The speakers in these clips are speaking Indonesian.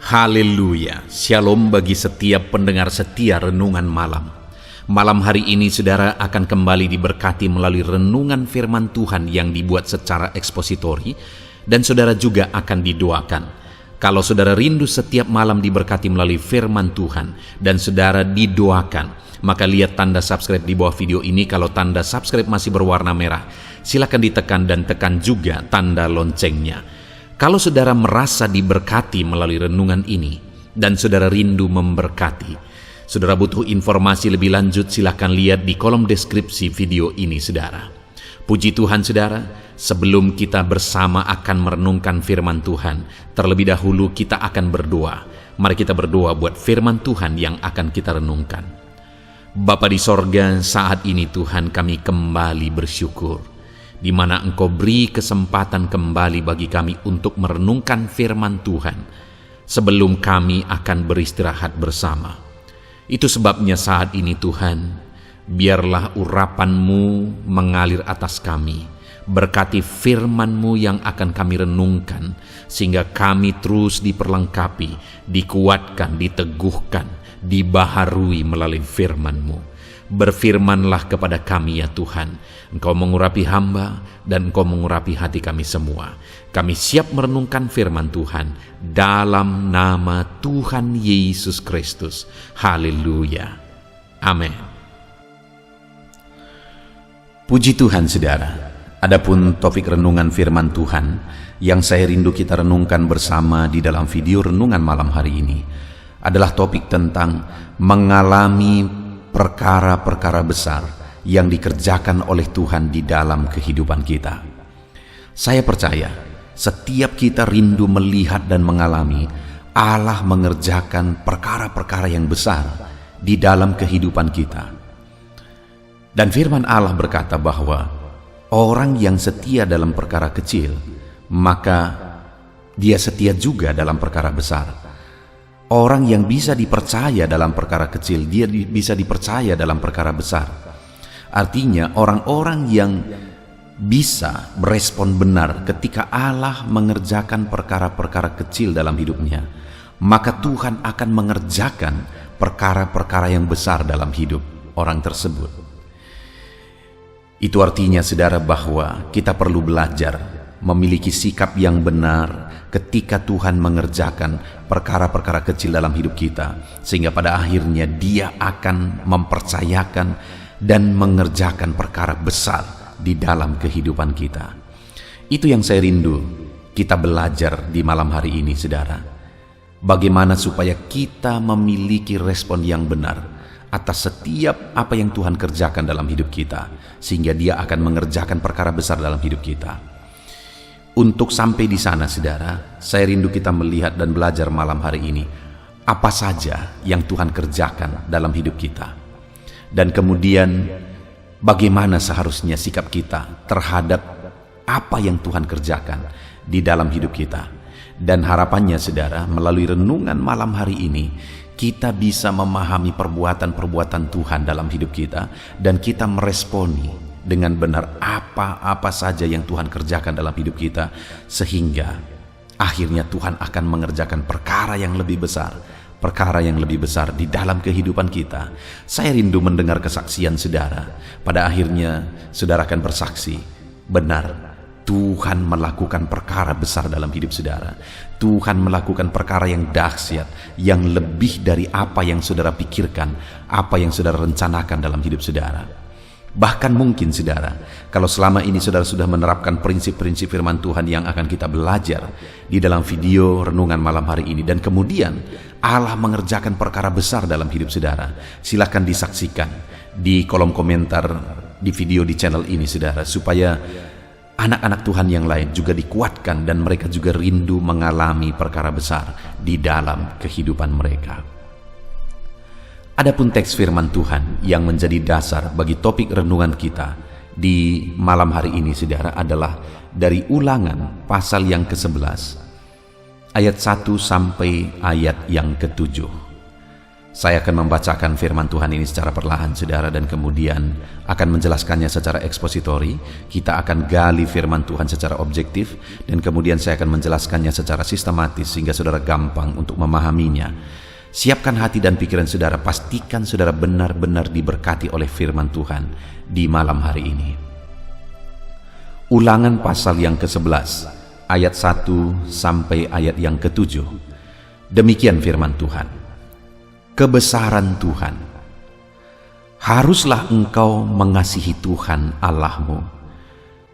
Haleluya, shalom bagi setiap pendengar setia Renungan Malam. Malam hari ini saudara akan kembali diberkati melalui renungan firman Tuhan yang dibuat secara ekspositori, dan saudara juga akan didoakan. Kalau saudara rindu setiap malam diberkati melalui firman Tuhan dan saudara didoakan, maka lihat tanda subscribe di bawah video ini. Kalau tanda subscribe masih berwarna merah, silakan ditekan dan tekan juga tanda loncengnya. Kalau saudara merasa diberkati melalui renungan ini dan saudara rindu memberkati, saudara butuh informasi lebih lanjut, silakan lihat di kolom deskripsi video ini saudara. Puji Tuhan saudara, sebelum kita bersama akan merenungkan firman Tuhan, terlebih dahulu kita akan berdoa. Mari kita berdoa buat firman Tuhan yang akan kita renungkan. Bapa di sorga, saat ini Tuhan kami kembali bersyukur, di mana Engkau beri kesempatan kembali bagi kami untuk merenungkan firman Tuhan sebelum kami akan beristirahat bersama. Itu sebabnya saat ini Tuhan, biarlah urapan-Mu mengalir atas kami. Berkati firman-Mu yang akan kami renungkan, sehingga kami terus diperlengkapi, dikuatkan, diteguhkan, dibaharui melalui firman-Mu. Berfirmanlah kepada kami ya Tuhan. Engkau mengurapi hamba dan Engkau mengurapi hati kami semua. Kami siap merenungkan firman Tuhan dalam nama Tuhan Yesus Kristus. Haleluya. Amin. Puji Tuhan saudara. Adapun topik renungan firman Tuhan yang saya rindu kita renungkan bersama di dalam video renungan malam hari ini adalah topik tentang mengalami perkara-perkara besar yang dikerjakan oleh Tuhan di dalam kehidupan kita. Saya percaya setiap kita rindu melihat dan mengalami Allah mengerjakan perkara-perkara yang besar di dalam kehidupan kita. Dan firman Allah berkata bahwa orang yang setia dalam perkara kecil, maka dia setia juga dalam perkara besar. Orang yang bisa dipercaya dalam perkara kecil, dia bisa dipercaya dalam perkara besar. Artinya orang-orang yang bisa merespon benar ketika Allah mengerjakan perkara-perkara kecil dalam hidupnya, maka Tuhan akan mengerjakan perkara-perkara yang besar dalam hidup orang tersebut. Itu artinya saudara bahwa kita perlu belajar memiliki sikap yang benar ketika Tuhan mengerjakan perkara-perkara kecil dalam hidup kita, sehingga pada akhirnya Dia akan mempercayakan dan mengerjakan perkara besar di dalam kehidupan kita. Itu yang saya rindu kita belajar di malam hari ini saudara. Bagaimana supaya kita memiliki respon yang benar atas setiap apa yang Tuhan kerjakan dalam hidup kita, sehingga Dia akan mengerjakan perkara besar dalam hidup kita. Untuk sampai di sana saudara, saya rindu kita melihat dan belajar malam hari ini apa saja yang Tuhan kerjakan dalam hidup kita, dan kemudian bagaimana seharusnya sikap kita terhadap apa yang Tuhan kerjakan di dalam hidup kita. Dan harapannya saudara, melalui renungan malam hari ini kita bisa memahami perbuatan-perbuatan Tuhan dalam hidup kita, dan kita meresponi dengan benar apa-apa saja yang Tuhan kerjakan dalam hidup kita, sehingga akhirnya Tuhan akan mengerjakan perkara yang lebih besar, perkara yang lebih besar di dalam kehidupan kita. Saya rindu mendengar kesaksian saudara. Pada akhirnya saudara akan bersaksi, benar Tuhan melakukan perkara besar dalam hidup saudara. Tuhan melakukan perkara yang dahsyat, yang lebih dari apa yang saudara pikirkan, apa yang saudara rencanakan dalam hidup saudara. Bahkan mungkin saudara, kalau selama ini saudara sudah menerapkan prinsip-prinsip firman Tuhan yang akan kita belajar di dalam video renungan malam hari ini, dan kemudian Allah mengerjakan perkara besar dalam hidup saudara, silakan disaksikan di kolom komentar di video di channel ini saudara, supaya anak-anak Tuhan yang lain juga dikuatkan dan mereka juga rindu mengalami perkara besar di dalam kehidupan mereka. Adapun teks firman Tuhan yang menjadi dasar bagi topik renungan kita di malam hari ini saudara adalah dari Ulangan pasal yang ke-11 ayat 1 sampai ayat yang ke-7. Saya akan membacakan firman Tuhan ini secara perlahan, saudara, dan kemudian akan menjelaskannya secara ekspositori. Kita akan gali firman Tuhan secara objektif, dan kemudian saya akan menjelaskannya secara sistematis sehingga saudara gampang untuk memahaminya. Siapkan hati dan pikiran saudara, pastikan saudara benar-benar diberkati oleh firman Tuhan di malam hari ini. Ulangan pasal yang ke-11, ayat 1 sampai ayat yang ke-7. Demikian firman Tuhan. Kebesaran Tuhan. Haruslah engkau mengasihi Tuhan Allahmu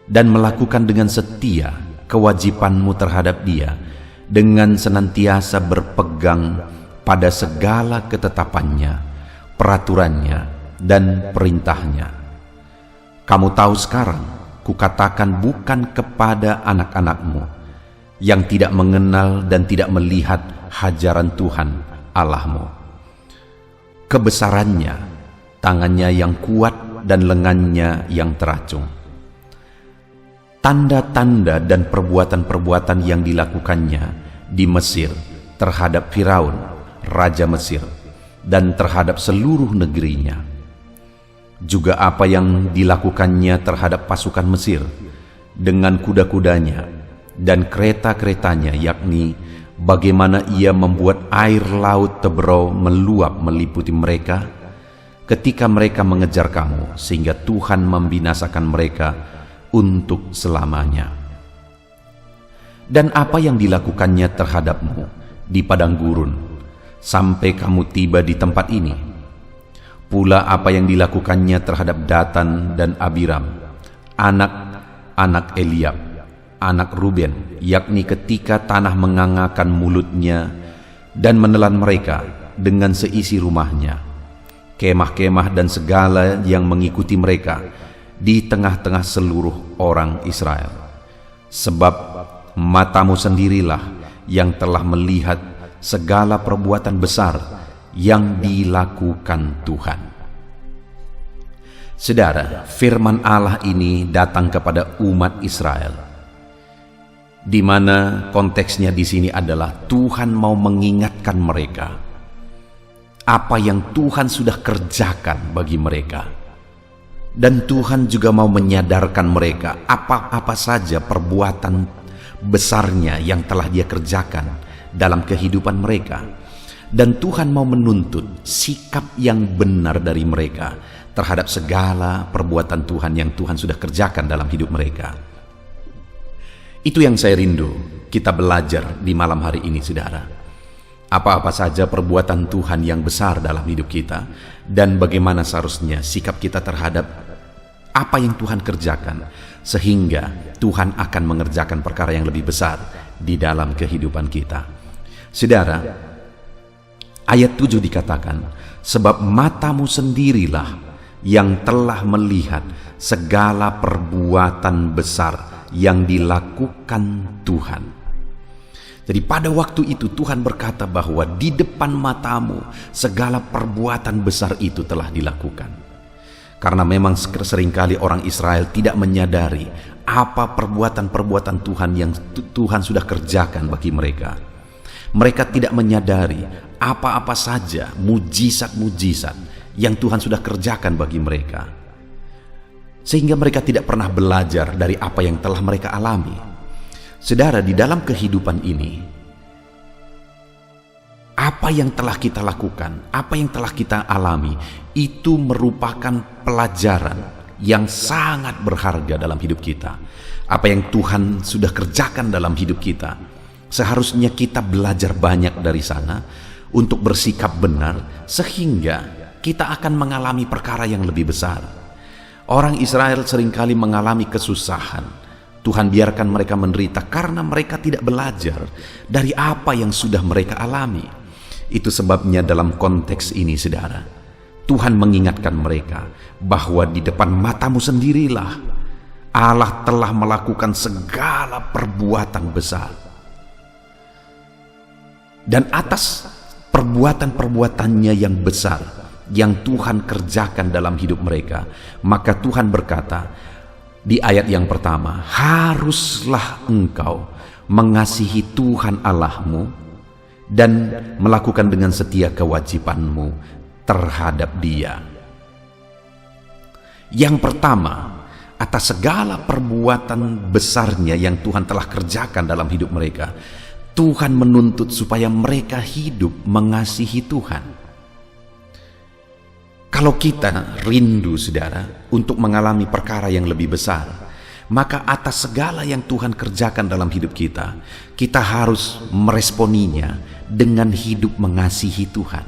dan melakukan dengan setia kewajibanmu terhadap Dia dengan senantiasa berpegang pada segala ketetapannya, peraturannya, dan perintahnya. Kamu tahu sekarang, kukatakan bukan kepada anak-anakmu yang tidak mengenal dan tidak melihat hajaran Tuhan Allahmu. Kebesarannya, tangannya yang kuat dan lengannya yang teracung. Tanda-tanda dan perbuatan-perbuatan yang dilakukannya di Mesir terhadap Firaun, Raja Mesir, dan terhadap seluruh negerinya. Juga apa yang dilakukannya terhadap pasukan Mesir dengan kuda-kudanya dan kereta-keretanya, yakni bagaimana ia membuat air laut Teberau meluap meliputi mereka ketika mereka mengejar kamu, sehingga Tuhan membinasakan mereka untuk selamanya. Dan apa yang dilakukannya terhadapmu di padang gurun sampai kamu tiba di tempat ini, pula apa yang dilakukannya terhadap Datan dan Abiram, anak-anak Eliab, anak Ruben, yakni ketika tanah mengangakan mulutnya dan menelan mereka dengan seisi rumahnya, kemah-kemah dan segala yang mengikuti mereka di tengah-tengah seluruh orang Israel. Sebab matamu sendirilah yang telah melihat segala perbuatan besar yang dilakukan Tuhan. Saudara, firman Allah ini datang kepada umat Israel, di mana konteksnya di sini adalah Tuhan mau mengingatkan mereka apa yang Tuhan sudah kerjakan bagi mereka, dan Tuhan juga mau menyadarkan mereka apa-apa saja perbuatan besarnya yang telah Dia kerjakan dalam kehidupan mereka, dan Tuhan mau menuntut sikap yang benar dari mereka terhadap segala perbuatan Tuhan yang Tuhan sudah kerjakan dalam hidup mereka. Itu yang saya rindu kita belajar di malam hari ini, saudara. Apa-apa saja perbuatan Tuhan yang besar dalam hidup kita, dan bagaimana seharusnya sikap kita terhadap apa yang Tuhan kerjakan, sehingga Tuhan akan mengerjakan perkara yang lebih besar di dalam kehidupan kita. Saudara, ayat 7 dikatakan, sebab matamu sendirilah yang telah melihat segala perbuatan besar yang dilakukan Tuhan. Jadi pada waktu itu Tuhan berkata bahwa di depan matamu segala perbuatan besar itu telah dilakukan. Karena memang seringkali orang Israel tidak menyadari apa perbuatan-perbuatan Tuhan yang Tuhan sudah kerjakan bagi mereka. Mereka tidak menyadari apa-apa saja mujizat-mujizat yang Tuhan sudah kerjakan bagi mereka, sehingga mereka tidak pernah belajar dari apa yang telah mereka alami. Saudara, di dalam kehidupan ini, apa yang telah kita lakukan, apa yang telah kita alami, itu merupakan pelajaran yang sangat berharga dalam hidup kita. Apa yang Tuhan sudah kerjakan dalam hidup kita, seharusnya kita belajar banyak dari sana untuk bersikap benar, sehingga kita akan mengalami perkara yang lebih besar. Orang Israel seringkali mengalami kesusahan. Tuhan biarkan mereka menderita karena mereka tidak belajar dari apa yang sudah mereka alami. Itu sebabnya dalam konteks ini, saudara, Tuhan mengingatkan mereka bahwa di depan matamu sendirilah Allah telah melakukan segala perbuatan besar. Dan atas perbuatan-perbuatannya yang besar yang Tuhan kerjakan dalam hidup mereka, maka Tuhan berkata di ayat yang pertama, haruslah engkau mengasihi Tuhan Allahmu dan melakukan dengan setia kewajibanmu terhadap Dia. Yang pertama, atas segala perbuatan besarnya yang Tuhan telah kerjakan dalam hidup mereka, Tuhan menuntut supaya mereka hidup mengasihi Tuhan. Kalau kita rindu, saudara, untuk mengalami perkara yang lebih besar, maka atas segala yang Tuhan kerjakan dalam hidup kita, kita harus meresponinya dengan hidup mengasihi Tuhan.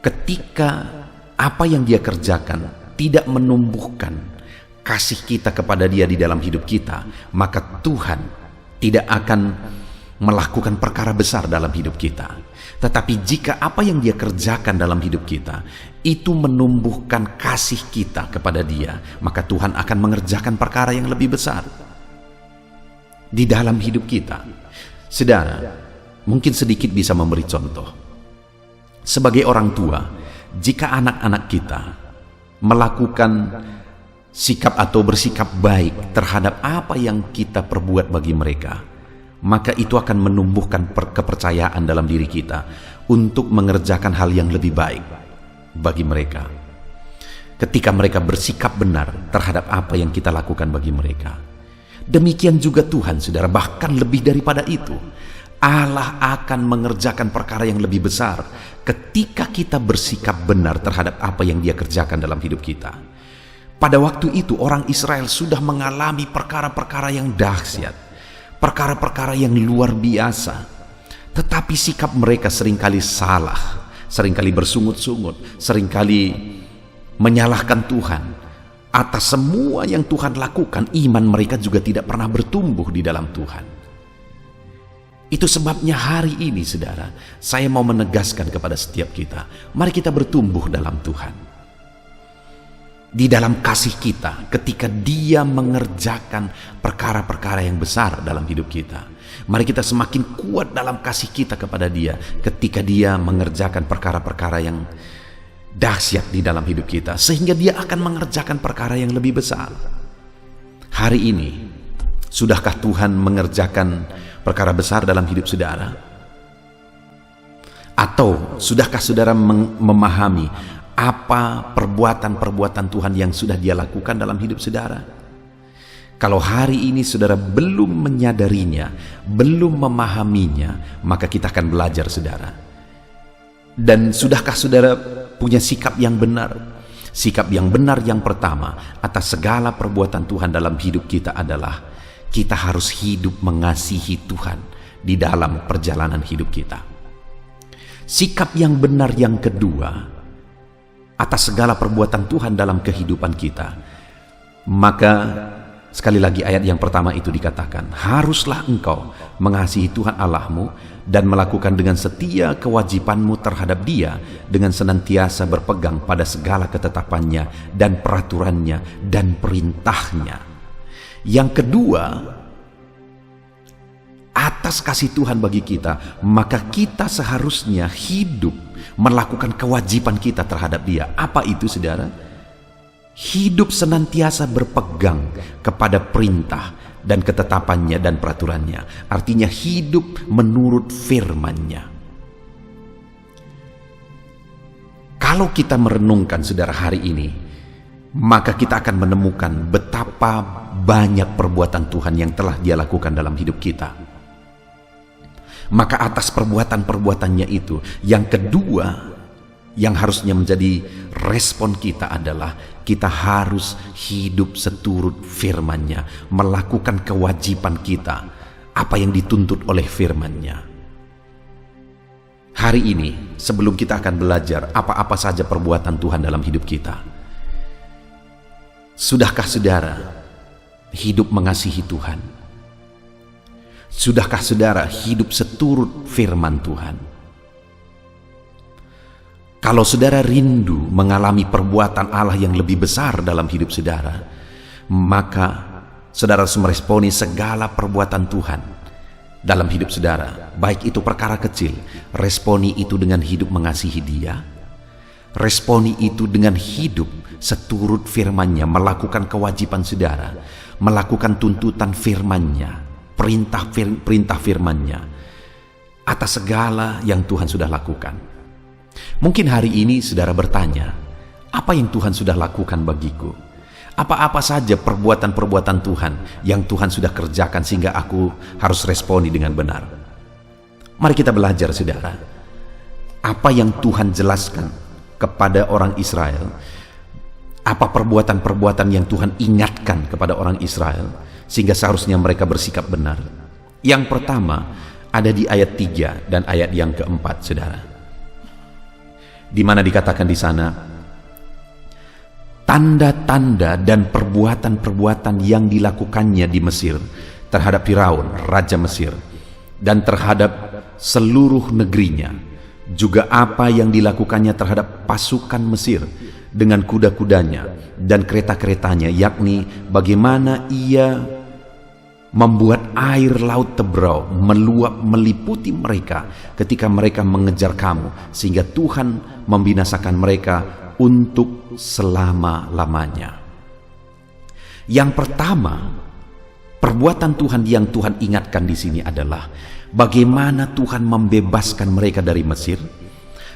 Ketika apa yang Dia kerjakan tidak menumbuhkan kasih kita kepada Dia di dalam hidup kita, maka Tuhan tidak akan melakukan perkara besar dalam hidup kita. Tetapi jika apa yang Dia kerjakan dalam hidup kita itu menumbuhkan kasih kita kepada Dia, maka Tuhan akan mengerjakan perkara yang lebih besar di dalam hidup kita. Saudara, mungkin sedikit bisa memberi contoh. Sebagai orang tua, jika anak-anak kita melakukan sikap atau bersikap baik terhadap apa yang kita perbuat bagi mereka, maka itu akan menumbuhkan kepercayaan dalam diri kita untuk mengerjakan hal yang lebih baik bagi mereka. Ketika mereka bersikap benar terhadap apa yang kita lakukan bagi mereka. Demikian juga Tuhan, saudara, bahkan lebih daripada itu. Allah akan mengerjakan perkara yang lebih besar ketika kita bersikap benar terhadap apa yang Dia kerjakan dalam hidup kita. Pada waktu itu orang Israel sudah mengalami perkara-perkara yang dahsyat, perkara-perkara yang luar biasa, tetapi sikap mereka seringkali salah, seringkali bersungut-sungut, seringkali menyalahkan Tuhan. Atas semua yang Tuhan lakukan, iman mereka juga tidak pernah bertumbuh di dalam Tuhan. Itu sebabnya hari ini, saudara, saya mau menegaskan kepada setiap kita, mari kita bertumbuh dalam Tuhan. Di dalam kasih kita, ketika Dia mengerjakan perkara-perkara yang besar dalam hidup kita, mari kita semakin kuat dalam kasih kita kepada Dia ketika Dia mengerjakan perkara-perkara yang dahsyat di dalam hidup kita, sehingga Dia akan mengerjakan perkara yang lebih besar. Hari ini, sudahkah Tuhan mengerjakan perkara besar dalam hidup saudara? Atau sudahkah saudara memahami apa perbuatan-perbuatan Tuhan yang sudah Dia lakukan dalam hidup saudara? Kalau hari ini saudara belum menyadarinya, belum memahaminya, maka kita akan belajar, saudara. Dan sudahkah saudara punya sikap yang benar? Sikap yang benar yang pertama atas segala perbuatan Tuhan dalam hidup kita adalah kita harus hidup mengasihi Tuhan di dalam perjalanan hidup kita. Sikap yang benar yang kedua atas segala perbuatan Tuhan dalam kehidupan kita, maka sekali lagi ayat yang pertama itu dikatakan, haruslah engkau mengasihi Tuhan Allahmu dan melakukan dengan setia kewajibanmu terhadap Dia dengan senantiasa berpegang pada segala ketetapannya dan peraturannya dan perintahnya. Yang kedua, atas kasih Tuhan bagi kita, maka kita seharusnya hidup melakukan kewajiban kita terhadap Dia. Apa itu, saudara? Hidup senantiasa berpegang kepada perintah dan ketetapannya dan peraturannya. Artinya hidup menurut firman-Nya. Kalau kita merenungkan, saudara, hari ini, maka kita akan menemukan betapa banyak perbuatan Tuhan yang telah Dia lakukan dalam hidup kita. Maka atas perbuatan-perbuatannya itu, yang kedua yang harusnya menjadi respon kita adalah kita harus hidup seturut firman-Nya, melakukan kewajiban kita, apa yang dituntut oleh firman-Nya. Hari ini, sebelum kita akan belajar apa-apa saja perbuatan Tuhan dalam hidup kita, sudahkah saudara hidup mengasihi Tuhan? Sudahkah saudara hidup seturut firman Tuhan? Kalau saudara rindu mengalami perbuatan Allah yang lebih besar dalam hidup saudara, maka saudara harus meresponi segala perbuatan Tuhan dalam hidup saudara. Baik itu perkara kecil, responi itu dengan hidup mengasihi Dia. Responi itu dengan hidup seturut firman-Nya, melakukan kewajiban saudara, melakukan tuntutan firman-Nya, perintah firman-Nya. atas segala yang Tuhan sudah lakukan. Mungkin hari ini saudara bertanya, apa yang Tuhan sudah lakukan bagiku? Apa-apa saja perbuatan-perbuatan Tuhan yang Tuhan sudah kerjakan sehingga aku harus responi dengan benar? Mari kita belajar saudara, apa yang Tuhan jelaskan kepada orang Israel, apa perbuatan-perbuatan yang Tuhan ingatkan kepada orang Israel sehingga seharusnya mereka bersikap benar. Yang pertama ada di ayat 3 dan ayat yang keempat saudara, di mana dikatakan di sana, tanda-tanda dan perbuatan-perbuatan yang dilakukannya di Mesir terhadap Firaun, Raja Mesir, dan terhadap seluruh negerinya, juga apa yang dilakukannya terhadap pasukan Mesir dengan kuda-kudanya dan kereta-keretanya, yakni bagaimana ia membuat air laut Tebrau meluap meliputi mereka ketika mereka mengejar kamu, sehingga Tuhan membinasakan mereka untuk selama-lamanya. Yang pertama, perbuatan Tuhan yang Tuhan ingatkan di sini adalah bagaimana Tuhan membebaskan mereka dari Mesir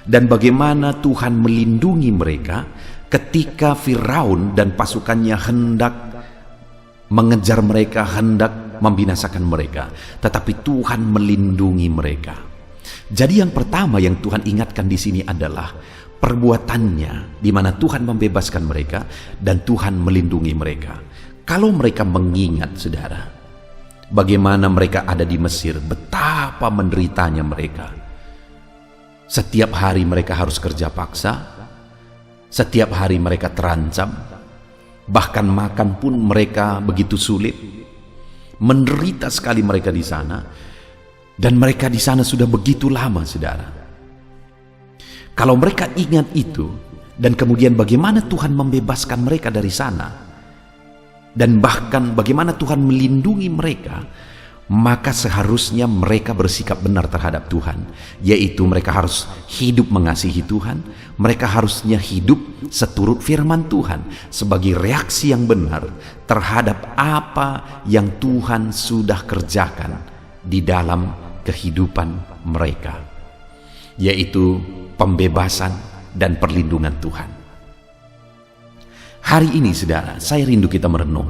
dan bagaimana Tuhan melindungi mereka ketika Firaun dan pasukannya hendak mengejar mereka, hendak membinasakan mereka, tetapi Tuhan melindungi mereka. Jadi yang pertama yang Tuhan ingatkan di sini adalah perbuatannya, di mana Tuhan membebaskan mereka dan Tuhan melindungi mereka. Kalau mereka mengingat saudara, bagaimana mereka ada di Mesir, betapa menderitanya mereka. Setiap hari mereka harus kerja paksa, setiap hari mereka terancam, bahkan makan pun mereka begitu sulit. Menderita sekali mereka di sana, dan mereka di sana sudah begitu lama saudara. Kalau mereka ingat itu, dan kemudian bagaimana Tuhan membebaskan mereka dari sana, dan bahkan bagaimana Tuhan melindungi mereka, maka seharusnya mereka bersikap benar terhadap Tuhan, yaitu mereka harus hidup mengasihi Tuhan, mereka harusnya hidup seturut firman Tuhan sebagai reaksi yang benar terhadap apa yang Tuhan sudah kerjakan di dalam kehidupan mereka, yaitu pembebasan dan perlindungan Tuhan. Hari ini saudara, saya rindu kita merenung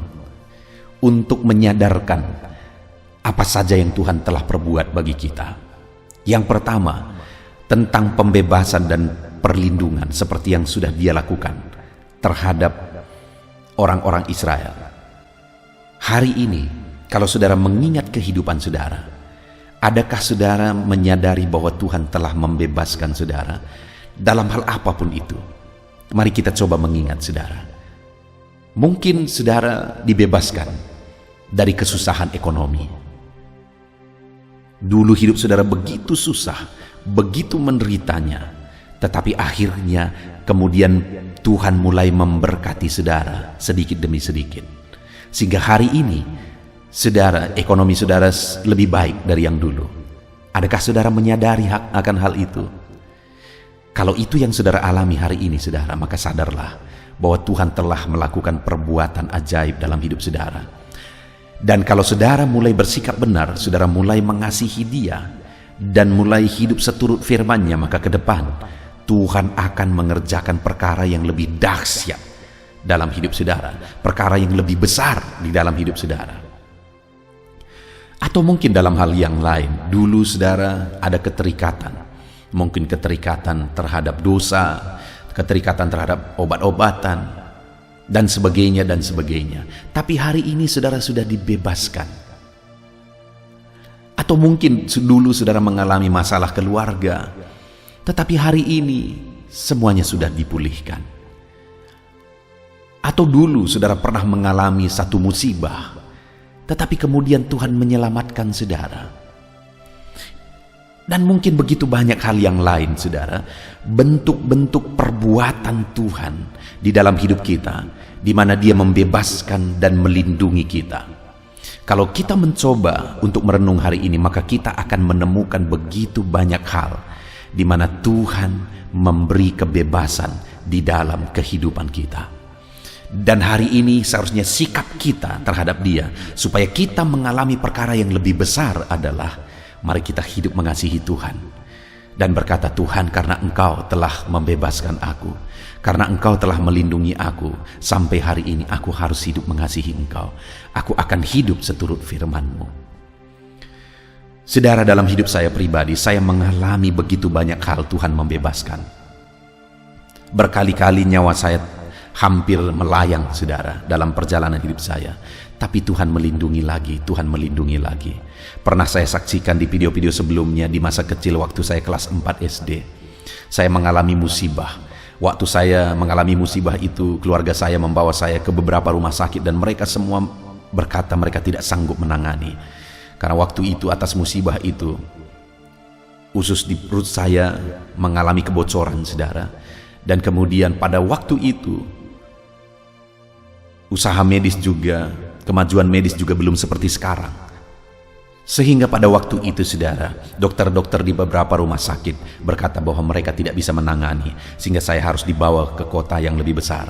untuk menyadarkan apa saja yang Tuhan telah perbuat bagi kita. Yang pertama, tentang pembebasan dan perlindungan seperti yang sudah Dia lakukan terhadap orang-orang Israel. Hari ini, kalau saudara mengingat kehidupan saudara, adakah saudara menyadari bahwa Tuhan telah membebaskan saudara dalam hal apapun itu? Mari kita coba mengingat saudara. Mungkin saudara dibebaskan dari kesusahan ekonomi. Dulu hidup saudara begitu susah, begitu menderitanya, tetapi akhirnya kemudian Tuhan mulai memberkati saudara sedikit demi sedikit, sehingga hari ini saudara, ekonomi saudara lebih baik dari yang dulu. Adakah saudara menyadari akan hal itu? Kalau itu yang saudara alami hari ini saudara, maka sadarlah bahwa Tuhan telah melakukan perbuatan ajaib dalam hidup saudara. Dan kalau saudara mulai bersikap benar, saudara mulai mengasihi Dia dan mulai hidup seturut firman-Nya, maka ke depan Tuhan akan mengerjakan perkara yang lebih dahsyat dalam hidup saudara, perkara yang lebih besar di dalam hidup saudara. Atau mungkin dalam hal yang lain, dulu saudara ada keterikatan, mungkin keterikatan terhadap dosa, keterikatan terhadap obat-obatan, dan sebagainya dan sebagainya. Tapi hari ini saudara sudah dibebaskan. Atau mungkin dulu saudara mengalami masalah keluarga, tetapi hari ini semuanya sudah dipulihkan. Atau dulu saudara pernah mengalami satu musibah, tetapi kemudian Tuhan menyelamatkan saudara. Dan mungkin begitu banyak hal yang lain saudara, bentuk-bentuk perbuatan Tuhan di dalam hidup kita, di mana Dia membebaskan dan melindungi kita. Kalau kita mencoba untuk merenung hari ini, maka kita akan menemukan begitu banyak hal di mana Tuhan memberi kebebasan di dalam kehidupan kita. Dan hari ini seharusnya sikap kita terhadap Dia, supaya kita mengalami perkara yang lebih besar, adalah Mari kita hidup mengasihi Tuhan dan berkata, Tuhan, karena Engkau telah membebaskan aku, karena Engkau telah melindungi aku, sampai hari ini aku harus hidup mengasihi Engkau. Aku akan hidup seturut firman-Mu. Saudara, dalam hidup saya pribadi, saya mengalami begitu banyak hal Tuhan membebaskan. Berkali-kali nyawa saya hampir melayang, saudara, dalam perjalanan hidup saya. Tapi Tuhan melindungi lagi, Tuhan melindungi lagi. Pernah saya saksikan di video-video sebelumnya di masa kecil waktu saya kelas 4 SD. Saya mengalami musibah. Waktu saya mengalami musibah itu, keluarga saya membawa saya ke beberapa rumah sakit dan mereka semua berkata mereka tidak sanggup menangani. Karena waktu itu atas musibah itu, usus di perut saya mengalami kebocoran, saudara. Dan kemudian pada waktu itu, usaha medis juga, kemajuan medis juga belum seperti sekarang. Sehingga pada waktu itu, saudara, dokter-dokter di beberapa rumah sakit berkata bahwa mereka tidak bisa menangani, sehingga saya harus dibawa ke kota yang lebih besar.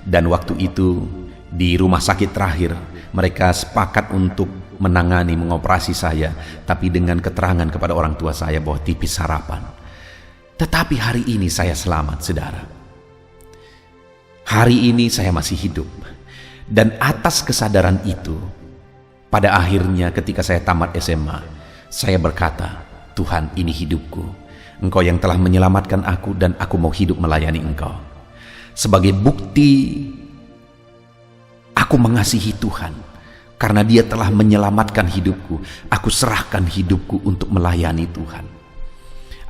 Dan waktu itu di rumah sakit terakhir, mereka sepakat untuk menangani, mengoperasi saya, tapi dengan keterangan kepada orang tua saya bahwa tipis harapan. Tetapi hari ini saya selamat, saudara. Hari ini saya masih hidup. Dan atas kesadaran itu, pada akhirnya ketika saya tamat SMA, saya berkata, Tuhan, ini hidupku. Engkau yang telah menyelamatkan aku dan aku mau hidup melayani Engkau. Sebagai bukti aku mengasihi Tuhan, karena Dia telah menyelamatkan hidupku, aku serahkan hidupku untuk melayani Tuhan.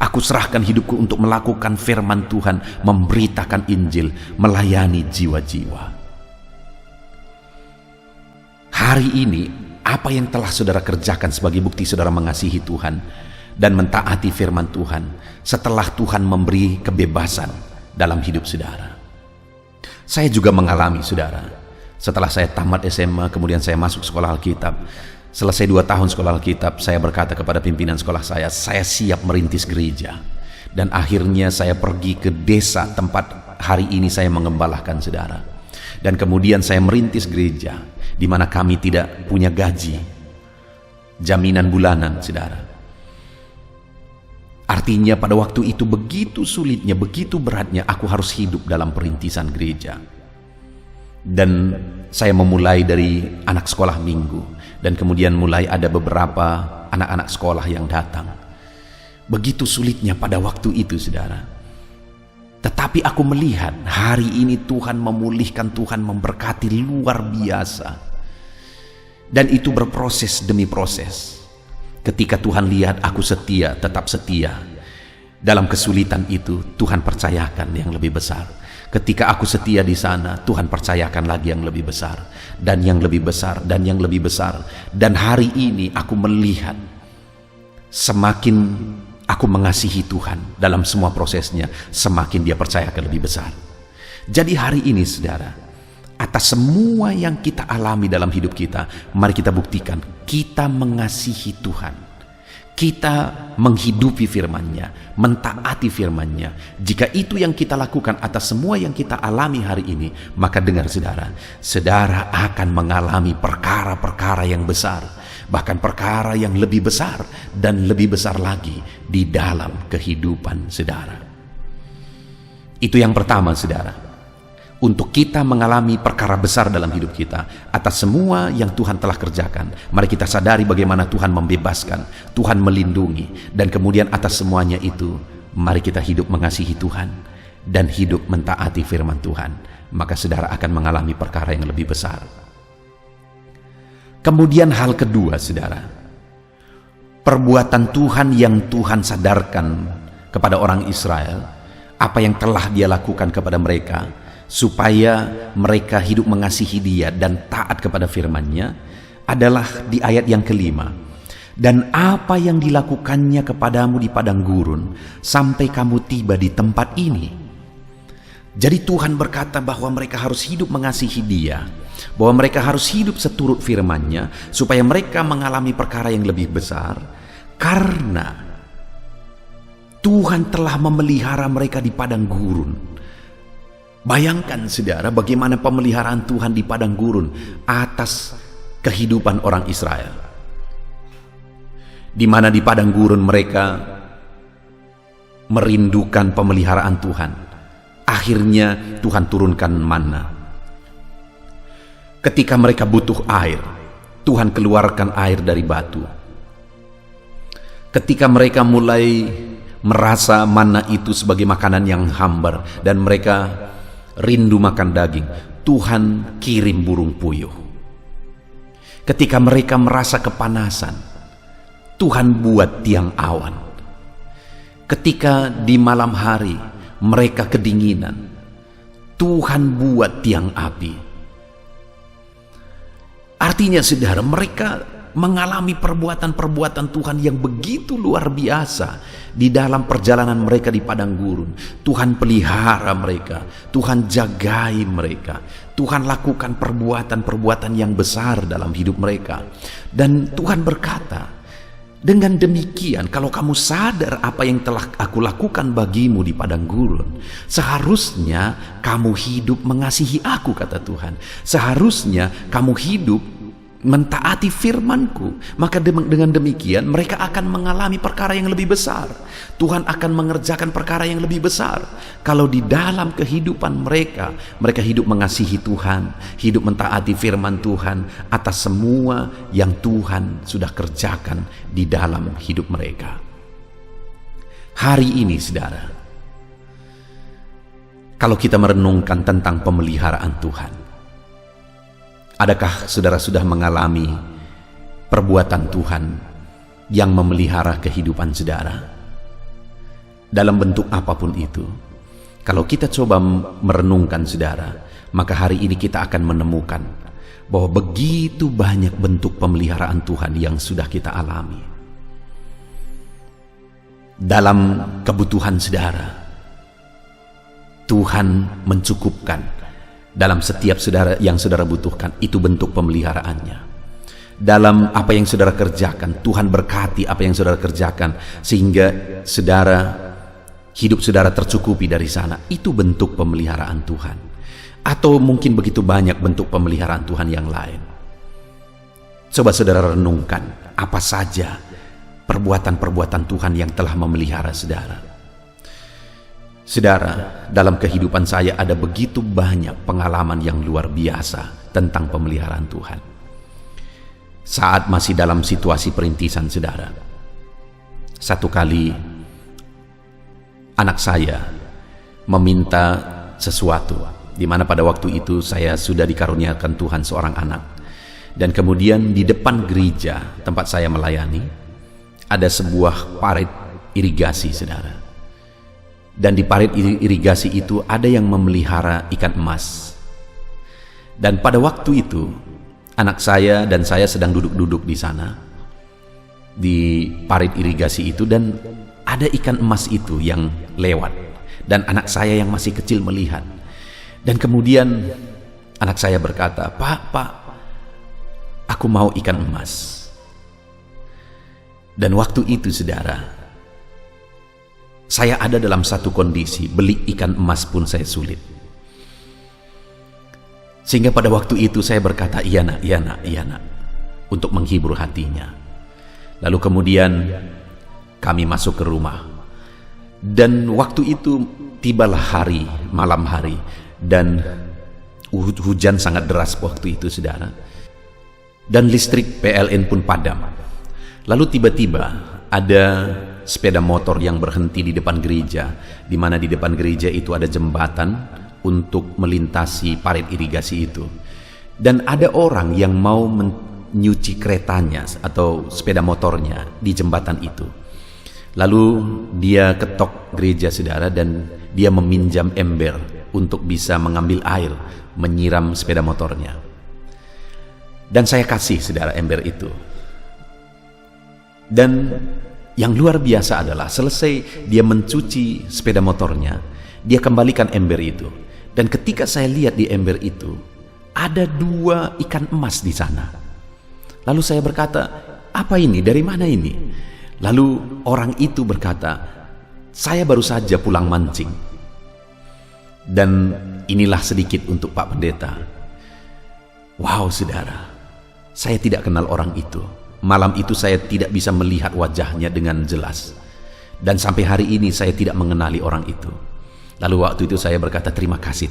Aku serahkan hidupku untuk melakukan firman Tuhan, memberitakan Injil, melayani jiwa-jiwa. Hari ini, apa yang telah saudara kerjakan sebagai bukti saudara mengasihi Tuhan dan mentaati firman Tuhan setelah Tuhan memberi kebebasan dalam hidup saudara? Saya juga mengalami, saudara. Setelah saya tamat SMA, kemudian saya masuk sekolah Alkitab. Selesai 2 tahun sekolah Alkitab, saya berkata kepada pimpinan sekolah saya siap merintis gereja. Dan akhirnya saya pergi ke desa tempat hari ini saya mengembalakan, saudara. Dan kemudian saya merintis gereja, di mana kami tidak punya gaji, jaminan bulanan, saudara. Artinya pada waktu itu begitu sulitnya, begitu beratnya aku harus hidup dalam perintisan gereja. Dan saya memulai dari anak sekolah minggu, dan kemudian mulai ada beberapa anak-anak sekolah yang datang. Begitu sulitnya pada waktu itu, saudara. Tetapi aku melihat hari ini Tuhan memulihkan, Tuhan memberkati luar biasa. Dan itu berproses demi proses. Ketika Tuhan lihat aku setia, tetap setia, dalam kesulitan itu Tuhan percayakan yang lebih besar. Ketika aku setia di sana, Tuhan percayakan lagi yang lebih besar, dan yang lebih besar, dan yang lebih besar. Dan hari ini aku melihat semakin aku mengasihi Tuhan dalam semua prosesnya, semakin Dia percayakan lebih besar. Jadi hari ini, saudara, atas semua yang kita alami dalam hidup kita, mari kita buktikan kita mengasihi Tuhan. Kita menghidupi firman-Nya, mentaati firman-Nya. Jika itu yang kita lakukan atas semua yang kita alami hari ini, maka dengar, saudara, saudara akan mengalami perkara-perkara yang besar, bahkan perkara yang lebih besar dan lebih besar lagi di dalam kehidupan saudara. Itu yang pertama, saudara. Untuk kita mengalami perkara besar dalam hidup kita atas semua yang Tuhan telah kerjakan, mari kita sadari bagaimana Tuhan membebaskan, Tuhan melindungi, dan kemudian atas semuanya itu mari kita hidup mengasihi Tuhan dan hidup mentaati firman Tuhan, maka saudara akan mengalami perkara yang lebih besar. Kemudian hal kedua, saudara, perbuatan Tuhan yang Tuhan sadarkan kepada orang Israel, apa yang telah Dia lakukan kepada mereka supaya mereka hidup mengasihi Dia dan taat kepada firman-Nya, adalah di ayat yang kelima. Dan apa yang dilakukannya kepadamu di padang gurun sampai kamu tiba di tempat ini. Jadi Tuhan berkata bahwa mereka harus hidup mengasihi Dia, bahwa mereka harus hidup seturut firman-Nya supaya mereka mengalami perkara yang lebih besar, karena Tuhan telah memelihara mereka di padang gurun. Bayangkan, saudara, bagaimana pemeliharaan Tuhan di padang gurun atas kehidupan orang Israel. di mana di padang gurun mereka merindukan pemeliharaan Tuhan. Akhirnya Tuhan turunkan manna. Ketika mereka butuh air, Tuhan keluarkan air dari batu. Ketika mereka mulai merasa manna itu sebagai makanan yang hambar dan mereka rindu makan daging, Tuhan kirim burung puyuh. Ketika mereka merasa kepanasan, Tuhan buat tiang awan. Ketika di malam hari mereka kedinginan, Tuhan buat tiang api. Artinya saudara, mereka mengalami perbuatan-perbuatan Tuhan yang begitu luar biasa di dalam perjalanan mereka di padang gurun. Tuhan pelihara mereka, Tuhan jagai mereka, Tuhan lakukan perbuatan-perbuatan yang besar dalam hidup mereka. Dan Tuhan berkata, dengan demikian, kalau kamu sadar apa yang telah aku lakukan bagimu di padang gurun, seharusnya kamu hidup mengasihi aku, kata Tuhan. Seharusnya kamu hidup mentaati firmanku. Maka dengan demikian mereka akan mengalami perkara yang lebih besar. Tuhan akan mengerjakan perkara yang lebih besar. Kalau di dalam kehidupan mereka, mereka hidup mengasihi Tuhan, hidup mentaati firman Tuhan atas semua yang Tuhan sudah kerjakan di dalam hidup mereka. Hari ini saudara, kalau kita merenungkan tentang pemeliharaan Tuhan, adakah saudara sudah mengalami perbuatan Tuhan yang memelihara kehidupan saudara? Dalam bentuk apapun itu, kalau kita coba merenungkan saudara, maka hari ini kita akan menemukan bahwa begitu banyak bentuk pemeliharaan Tuhan yang sudah kita alami. Dalam kebutuhan saudara, Tuhan mencukupkan. Dalam setiap saudara yang saudara butuhkan, itu bentuk pemeliharaannya. Dalam apa yang saudara kerjakan, Tuhan berkati apa yang saudara kerjakan, sehingga saudara, hidup saudara tercukupi dari sana. Itu bentuk pemeliharaan Tuhan. Atau mungkin begitu banyak bentuk pemeliharaan Tuhan yang lain. Coba saudara renungkan, apa saja perbuatan-perbuatan Tuhan yang telah memelihara saudara. Saudara, dalam kehidupan saya ada begitu banyak pengalaman yang luar biasa tentang pemeliharaan Tuhan. Saat masih dalam situasi perintisan saudara, satu kali anak saya meminta sesuatu, di mana pada waktu itu saya sudah dikaruniakan Tuhan seorang anak. Dan kemudian di depan gereja tempat saya melayani, ada sebuah parit irigasi saudara. Dan di parit irigasi itu ada yang memelihara ikan emas. Dan pada waktu itu anak saya dan saya sedang duduk-duduk di sana di parit irigasi itu, dan ada ikan emas itu yang lewat, dan anak saya yang masih kecil melihat. Dan kemudian anak saya berkata, Pak, aku mau ikan emas. Dan waktu itu saudara, saya ada dalam satu kondisi, beli ikan emas pun saya sulit. Sehingga pada waktu itu saya berkata, iya nak, untuk menghibur hatinya. Lalu kemudian kami masuk ke rumah. Dan waktu itu tibalah malam hari, dan hujan sangat deras waktu itu saudara. Dan listrik PLN pun padam. Lalu tiba-tiba ada sepeda motor yang berhenti di depan gereja, di mana di depan gereja itu ada jembatan untuk melintasi parit irigasi itu. Dan ada orang yang mau menyuci keretanya atau sepeda motornya di jembatan itu. Lalu dia ketok gereja saudara, dan dia meminjam ember untuk bisa mengambil air, menyiram sepeda motornya. Dan saya kasih saudara ember itu. Dan yang luar biasa adalah selesai dia mencuci sepeda motornya, dia kembalikan ember itu. Dan ketika saya lihat di ember itu, ada 2 ikan emas di sana. Lalu saya berkata, apa ini? Dari mana ini? Lalu orang itu berkata, saya baru saja pulang mancing. Dan inilah sedikit untuk Pak Pendeta. Wow saudara, saya tidak kenal orang itu. Malam itu saya tidak bisa melihat wajahnya dengan jelas. Dan sampai hari ini saya tidak mengenali orang itu. Lalu waktu itu saya berkata, terima kasih.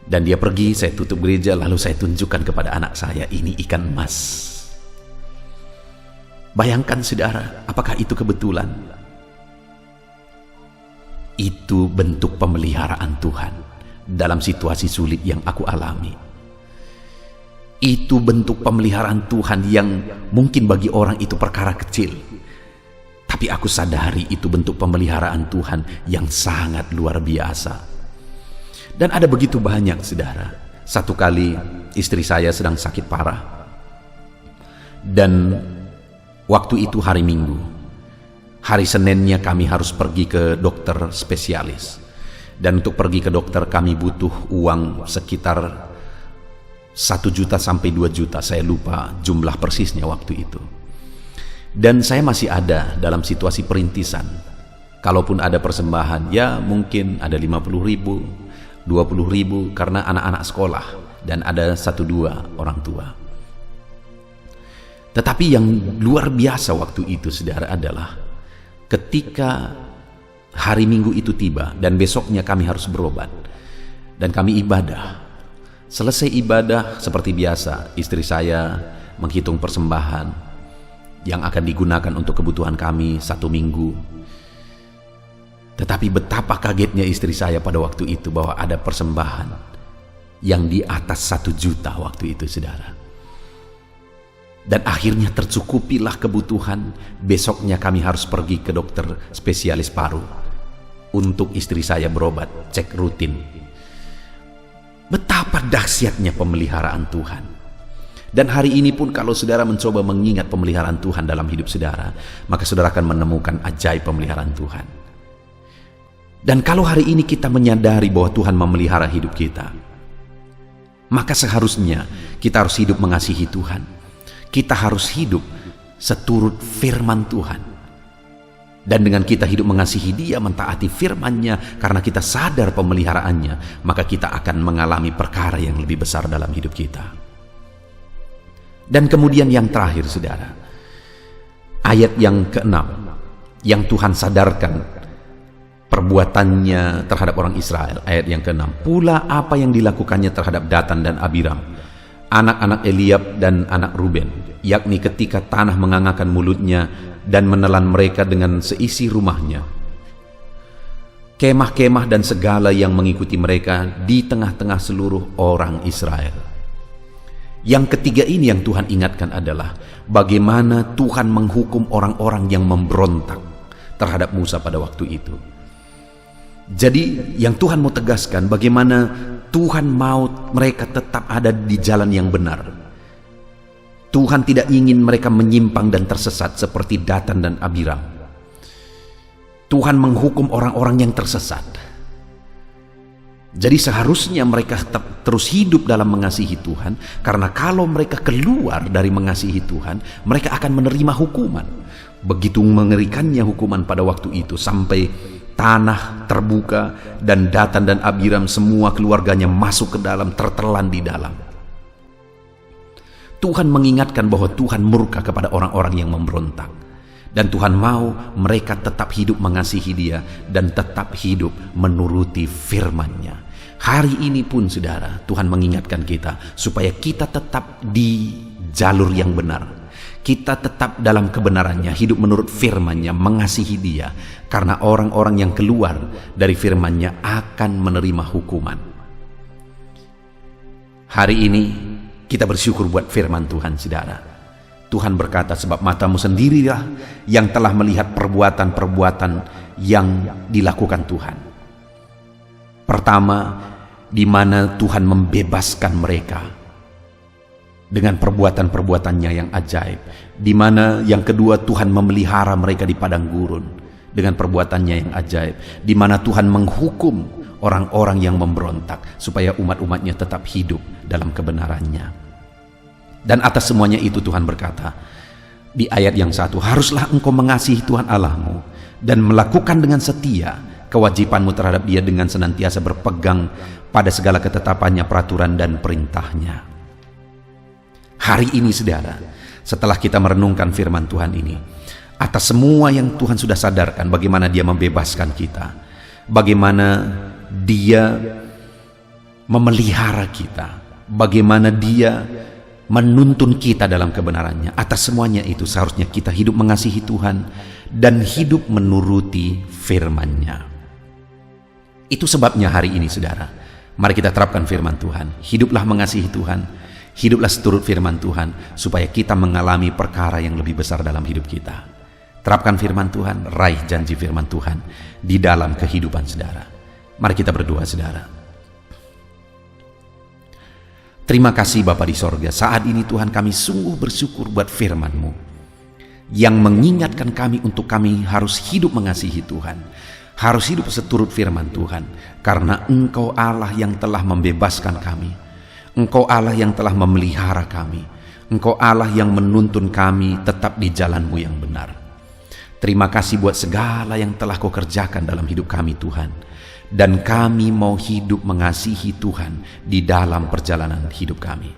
Dan dia pergi, saya tutup gereja, lalu saya tunjukkan kepada anak saya, ini ikan emas. Bayangkan saudara, apakah itu kebetulan? Itu bentuk pemeliharaan Tuhan dalam situasi sulit yang aku alami. Itu bentuk pemeliharaan Tuhan yang mungkin bagi orang itu perkara kecil. Tapi aku sadari itu bentuk pemeliharaan Tuhan yang sangat luar biasa. Dan ada begitu banyak saudara. Satu kali istri saya sedang sakit parah. Dan waktu itu hari Minggu. Hari Seninnya kami harus pergi ke dokter spesialis. Dan untuk pergi ke dokter kami butuh uang sekitar 1 juta sampai 2 juta, saya lupa jumlah persisnya waktu itu. Dan saya masih ada dalam situasi perintisan. Kalaupun ada persembahan, ya mungkin ada 50.000, 20.000 karena anak-anak sekolah dan ada 1-2 orang tua. Tetapi yang luar biasa waktu itu saudara adalah ketika hari Minggu itu tiba dan besoknya kami harus berobat dan kami ibadah. Selesai ibadah seperti biasa, istri saya menghitung persembahan yang akan digunakan untuk kebutuhan kami 1 minggu. Tetapi betapa kagetnya istri saya pada waktu itu bahwa ada persembahan yang di atas 1 juta waktu itu saudara. Dan akhirnya tercukupilah kebutuhan. Besoknya kami harus pergi ke dokter spesialis paru untuk istri saya berobat, cek rutin. Betapa dahsyatnya pemeliharaan Tuhan. Dan hari ini pun kalau saudara mencoba mengingat pemeliharaan Tuhan dalam hidup saudara, maka saudara akan menemukan ajaib pemeliharaan Tuhan. Dan kalau hari ini kita menyadari bahwa Tuhan memelihara hidup kita, maka seharusnya kita harus hidup mengasihi Tuhan. Kita harus hidup seturut firman Tuhan. Dan dengan kita hidup mengasihi Dia, mentaati firman-Nya, karena kita sadar pemeliharaannya, maka kita akan mengalami perkara yang lebih besar dalam hidup kita. Dan kemudian yang terakhir saudara, ayat yang ke-6 yang Tuhan sadarkan perbuatannya terhadap orang Israel. Ayat yang ke-6, pula apa yang dilakukannya terhadap Datan dan Abiram, anak-anak Eliab dan anak Ruben, yakni ketika tanah mengangakan mulutnya dan menelan mereka dengan seisi rumahnya, kemah-kemah dan segala yang mengikuti mereka di tengah-tengah seluruh orang Israel. Yang ketiga ini yang Tuhan ingatkan adalah bagaimana Tuhan menghukum orang-orang yang memberontak terhadap Musa pada waktu itu. Jadi yang Tuhan mau tegaskan bagaimana Tuhan mau mereka tetap ada di jalan yang benar. Tuhan tidak ingin mereka menyimpang dan tersesat seperti Datan dan Abiram. Tuhan menghukum orang-orang yang tersesat. Jadi seharusnya mereka tetap terus hidup dalam mengasihi Tuhan, karena kalau mereka keluar dari mengasihi Tuhan, mereka akan menerima hukuman. Begitu mengerikannya hukuman pada waktu itu, sampai tanah terbuka dan Datan dan Abiram semua keluarganya masuk ke dalam, tertelan di dalam. Tuhan mengingatkan bahwa Tuhan murka kepada orang-orang yang memberontak. Dan Tuhan mau mereka tetap hidup mengasihi Dia dan tetap hidup menuruti firman-Nya. Hari ini pun saudara, Tuhan mengingatkan kita supaya kita tetap di jalur yang benar. Kita tetap dalam kebenarannya, hidup menurut firman-Nya, mengasihi Dia. Karena orang-orang yang keluar dari firman-Nya akan menerima hukuman. Hari ini kita bersyukur buat firman Tuhan saudara. Tuhan berkata, sebab matamu sendirilah yang telah melihat perbuatan-perbuatan yang dilakukan Tuhan. Pertama, di mana Tuhan membebaskan mereka dengan perbuatan-perbuatannya yang ajaib. Di mana yang kedua, Tuhan memelihara mereka di padang gurun dengan perbuatannya yang ajaib. Di mana Tuhan menghukum orang-orang yang memberontak supaya umat-umatnya tetap hidup dalam kebenarannya. Dan atas semuanya itu Tuhan berkata di ayat yang 1, haruslah engkau mengasihi Tuhan Allahmu dan melakukan dengan setia kewajibanmu terhadap Dia dengan senantiasa berpegang pada segala ketetapannya, peraturan dan perintahnya. Hari ini saudara, setelah kita merenungkan firman Tuhan ini, atas semua yang Tuhan sudah sadarkan, bagaimana Dia membebaskan kita, bagaimana Dia memelihara kita, bagaimana Dia menuntun kita dalam kebenarannya. Atas semuanya itu seharusnya kita hidup mengasihi Tuhan dan hidup menuruti firman-Nya. Itu sebabnya hari ini saudara, mari kita terapkan firman Tuhan. Hiduplah mengasihi Tuhan, hiduplah seturut firman Tuhan, supaya kita mengalami perkara yang lebih besar dalam hidup kita. Terapkan firman Tuhan, raih janji firman Tuhan di dalam kehidupan saudara. Mari kita berdoa saudara. Terima kasih Bapa di sorga, saat ini Tuhan kami sungguh bersyukur buat firman-Mu yang mengingatkan kami untuk kami harus hidup mengasihi Tuhan, harus hidup seturut firman Tuhan, karena Engkau Allah yang telah membebaskan kami, Engkau Allah yang telah memelihara kami, Engkau Allah yang menuntun kami tetap di jalan-Mu yang benar. Terima kasih buat segala yang telah Kau kerjakan dalam hidup kami Tuhan. Dan kami mau hidup mengasihi Tuhan di dalam perjalanan hidup kami.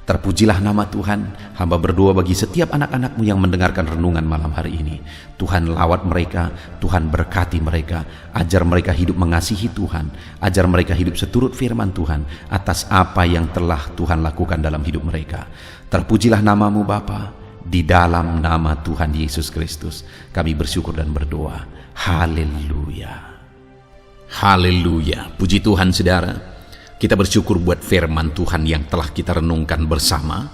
Terpujilah nama Tuhan. Hamba berdoa bagi setiap anak-anak-Mu yang mendengarkan renungan malam hari ini. Tuhan lawat mereka, Tuhan berkati mereka, ajar mereka hidup mengasihi Tuhan, ajar mereka hidup seturut firman Tuhan atas apa yang telah Tuhan lakukan dalam hidup mereka. Terpujilah nama-Mu Bapa, di dalam nama Tuhan Yesus Kristus kami bersyukur dan berdoa. Haleluya. Haleluya, puji Tuhan saudara. Kita bersyukur buat firman Tuhan yang telah kita renungkan bersama.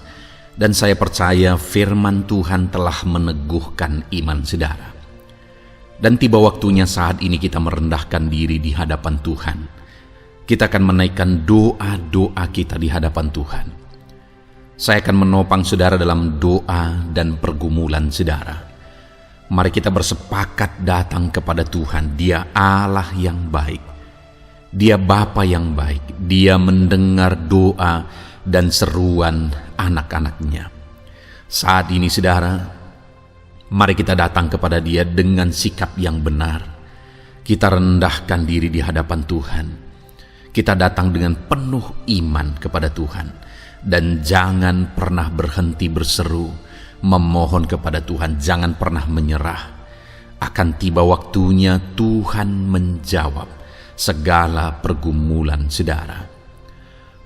Dan saya percaya firman Tuhan telah meneguhkan iman saudara. Dan tiba waktunya saat ini kita merendahkan diri di hadapan Tuhan. Kita akan menaikkan doa-doa kita di hadapan Tuhan. Saya akan menopang saudara dalam doa dan pergumulan saudara. Mari kita bersepakat datang kepada Tuhan. Dia Allah yang baik, Dia Bapa yang baik, Dia mendengar doa dan seruan anak-anak-Nya. Saat ini saudara, mari kita datang kepada Dia dengan sikap yang benar. Kita rendahkan diri di hadapan Tuhan. Kita datang dengan penuh iman kepada Tuhan. Dan jangan pernah berhenti berseru, memohon kepada Tuhan, jangan pernah menyerah. Akan tiba waktunya Tuhan menjawab segala pergumulan saudara.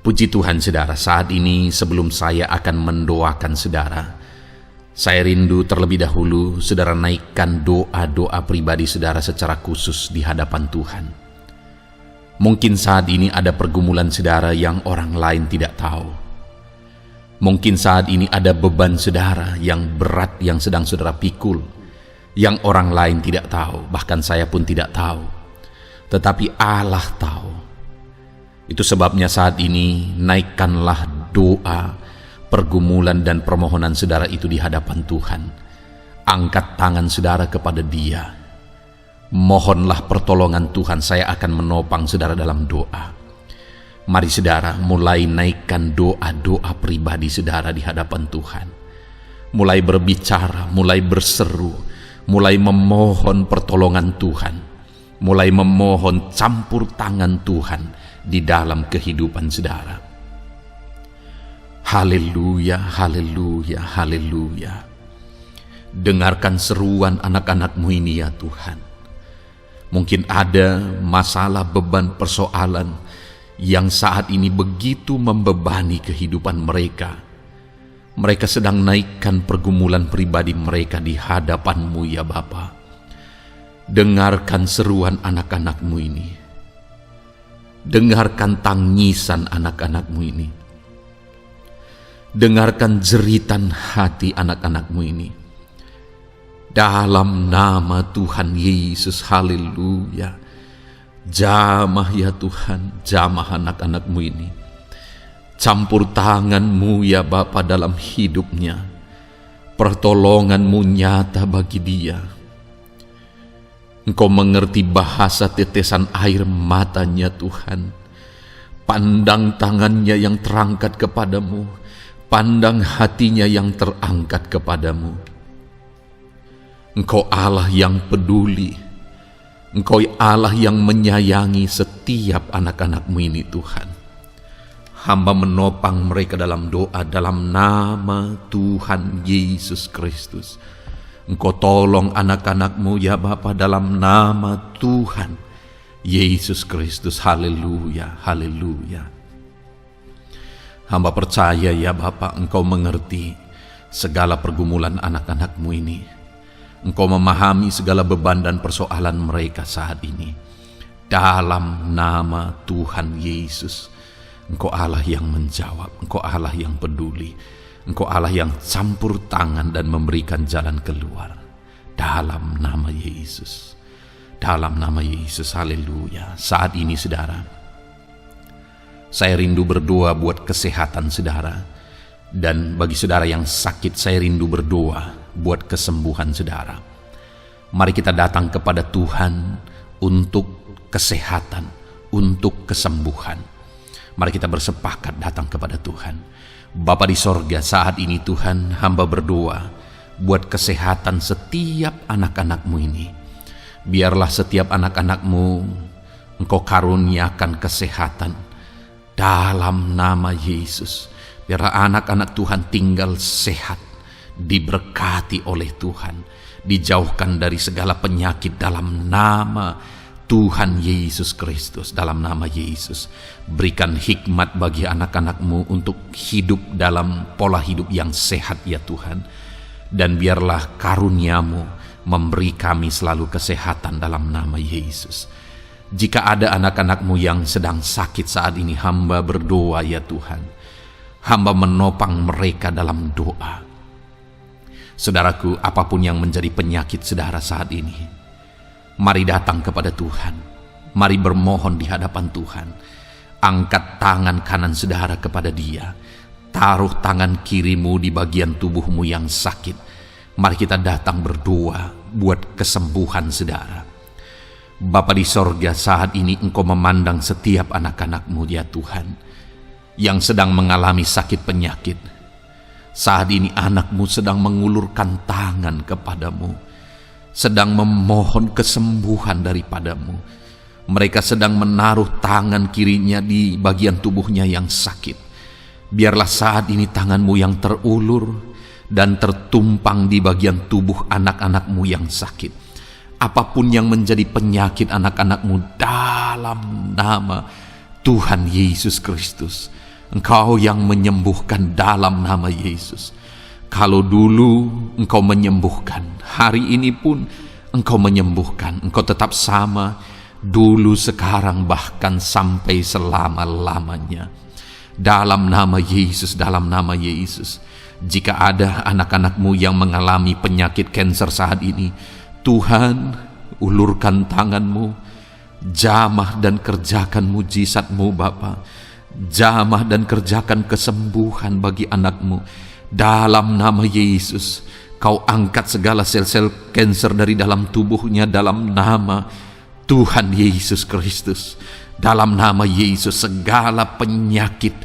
Puji Tuhan saudara, saat ini sebelum saya akan mendoakan saudara, saya rindu terlebih dahulu saudara naikkan doa-doa pribadi saudara secara khusus di hadapan Tuhan. Mungkin saat ini ada pergumulan saudara yang orang lain tidak tahu. Mungkin saat ini ada beban saudara yang berat yang sedang saudara pikul, yang orang lain tidak tahu, bahkan saya pun tidak tahu. Tetapi Allah tahu. Itu sebabnya saat ini naikkanlah doa, pergumulan dan permohonan saudara itu di hadapan Tuhan. Angkat tangan saudara kepada Dia. Mohonlah pertolongan Tuhan, saya akan menopang saudara dalam doa. Mari saudara mulai naikkan doa-doa pribadi saudara di hadapan Tuhan. Mulai berbicara, mulai berseru, mulai memohon pertolongan Tuhan. Mulai memohon campur tangan Tuhan di dalam kehidupan saudara. Haleluya, haleluya, haleluya. Dengarkan seruan anak-anak-Mu ini ya Tuhan. Mungkin ada masalah, beban, persoalan yang saat ini begitu membebani kehidupan mereka. Mereka sedang naikkan pergumulan pribadi mereka di hadapan-Mu ya Bapa. Dengarkan seruan anak-anak-Mu ini. Dengarkan tangisan anak-anak-Mu ini. Dengarkan jeritan hati anak-anak-Mu ini. Dalam nama Tuhan Yesus, haleluya. Jamah ya Tuhan, jamah anak-anak-Mu ini. Campur tangan-Mu ya Bapa dalam hidupnya. Pertolongan-Mu nyata bagi dia. Engkau mengerti bahasa tetesan air matanya Tuhan. Pandang tangannya yang terangkat kepadamu, pandang hatinya yang terangkat kepadamu. Engkau Allah yang peduli, Engkau Allah yang menyayangi setiap anak-anak-Mu ini Tuhan. Hamba menopang mereka dalam doa dalam nama Tuhan Yesus Kristus. Engkau tolong anak-anak-Mu ya Bapa dalam nama Tuhan Yesus Kristus. Haleluya, haleluya. Hamba percaya ya Bapa, Engkau mengerti segala pergumulan anak-anak-Mu ini. Engkau memahami segala beban dan persoalan mereka saat ini. Dalam nama Tuhan Yesus, Engkau Allah yang menjawab, Engkau Allah yang peduli, Engkau Allah yang campur tangan dan memberikan jalan keluar. Dalam nama Yesus, dalam nama Yesus, haleluya. Saat ini saudara, saya rindu berdoa buat kesehatan saudara. Dan bagi saudara yang sakit, saya rindu berdoa buat kesembuhan saudara. Mari kita datang kepada Tuhan untuk kesehatan, untuk kesembuhan. Mari kita bersepakat datang kepada Tuhan. Bapa di sorga, saat ini Tuhan, hamba berdoa buat kesehatan setiap anak-anak-Mu ini. Biarlah setiap anak-anak-Mu Engkau karuniakan kesehatan dalam nama Yesus. Biarlah anak-anak Tuhan tinggal sehat, diberkati oleh Tuhan, dijauhkan dari segala penyakit dalam nama Tuhan Yesus Kristus. Dalam nama Yesus, berikan hikmat bagi anak-anak-Mu untuk hidup dalam pola hidup yang sehat ya Tuhan. Dan biarlah karunia-Mu memberi kami selalu kesehatan dalam nama Yesus. Jika ada anak-anak-Mu yang sedang sakit saat ini, hamba berdoa ya Tuhan. Hamba menopang mereka dalam doa. Saudaraku, apapun yang menjadi penyakit saudara saat ini, mari datang kepada Tuhan. Mari bermohon di hadapan Tuhan. Angkat tangan kanan saudara kepada Dia. Taruh tangan kirimu di bagian tubuhmu yang sakit. Mari kita datang berdoa buat kesembuhan saudara. Bapa di sorga, saat ini Engkau memandang setiap anak-anak-Mu ya Tuhan, yang sedang mengalami sakit penyakit. Saat ini anak-Mu sedang mengulurkan tangan kepadamu, sedang memohon kesembuhan daripadamu. Mereka sedang menaruh tangan kirinya di bagian tubuhnya yang sakit. Biarlah saat ini tangan-Mu yang terulur dan tertumpang di bagian tubuh anak-anak-Mu yang sakit. Apapun yang menjadi penyakit anak-anak-Mu, dalam nama Tuhan Yesus Kristus, Engkau yang menyembuhkan dalam nama Yesus. Kalau dulu Engkau menyembuhkan, hari ini pun Engkau menyembuhkan. Engkau tetap sama, dulu, sekarang, bahkan sampai selama-lamanya. Dalam nama Yesus, dalam nama Yesus. Jika ada anak-anak-Mu yang mengalami penyakit kanker saat ini, Tuhan, ulurkan tangan-Mu, jamah dan kerjakan mujizat-Mu Bapa. Jamah dan kerjakan kesembuhan bagi anak-Mu. Dalam nama Yesus, Kau angkat segala sel-sel kanker dari dalam tubuhnya dalam nama Tuhan Yesus Kristus. Dalam nama Yesus, segala penyakit,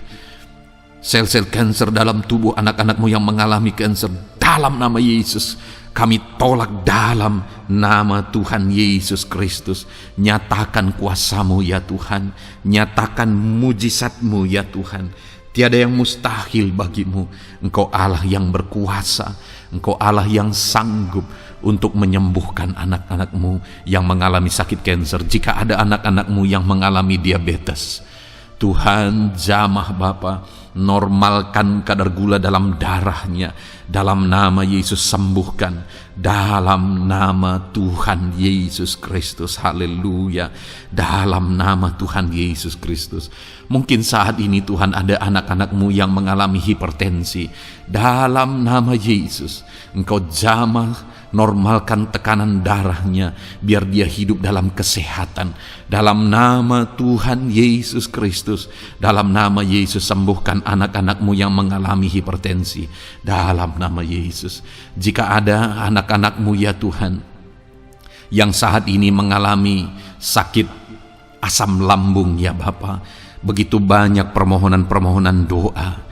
sel-sel kanker dalam tubuh anak-anak-Mu yang mengalami kanker, dalam nama Yesus, kami tolak dalam nama Tuhan Yesus Kristus. Nyatakan kuasa-Mu ya Tuhan, nyatakan mujizat-Mu ya Tuhan. Tiada yang mustahil bagi-Mu. Engkau Allah yang berkuasa, Engkau Allah yang sanggup untuk menyembuhkan anak-anak-Mu yang mengalami sakit kanker. Jika ada anak-anak-Mu yang mengalami diabetes, Tuhan, jamah Bapa, normalkan kadar gula dalam darahnya. Dalam nama Yesus, sembuhkan. Dalam nama Tuhan Yesus Kristus, haleluya. Dalam nama Tuhan Yesus Kristus. Mungkin saat ini Tuhan ada anak-anak-Mu yang mengalami hipertensi. Dalam nama Yesus, Engkau jamah, normalkan tekanan darahnya, biar dia hidup dalam kesehatan. Dalam nama Tuhan Yesus Kristus, dalam nama Yesus, sembuhkan anak-anak-Mu yang mengalami hipertensi. Dalam nama Yesus, jika ada anak-anak-Mu ya Tuhan yang saat ini mengalami sakit asam lambung ya Bapa, begitu banyak permohonan-permohonan doa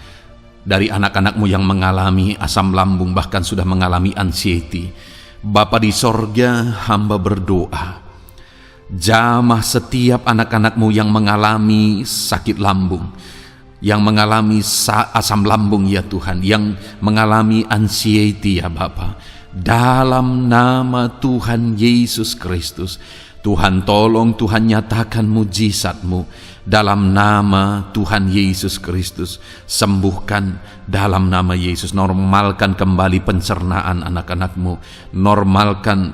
dari anak-anak-Mu yang mengalami asam lambung, bahkan sudah mengalami anxiety. Bapa di sorga, hamba berdoa, jamah setiap anak-anak-Mu yang mengalami sakit lambung. yang mengalami asam lambung ya Tuhan, yang mengalami anxiety ya Bapa, dalam nama Tuhan Yesus Kristus, Tuhan tolong, Tuhan nyatakan mujizat-Mu dalam nama Tuhan Yesus Kristus. Sembuhkan dalam nama Yesus, normalkan kembali pencernaan anak-anak-Mu, normalkan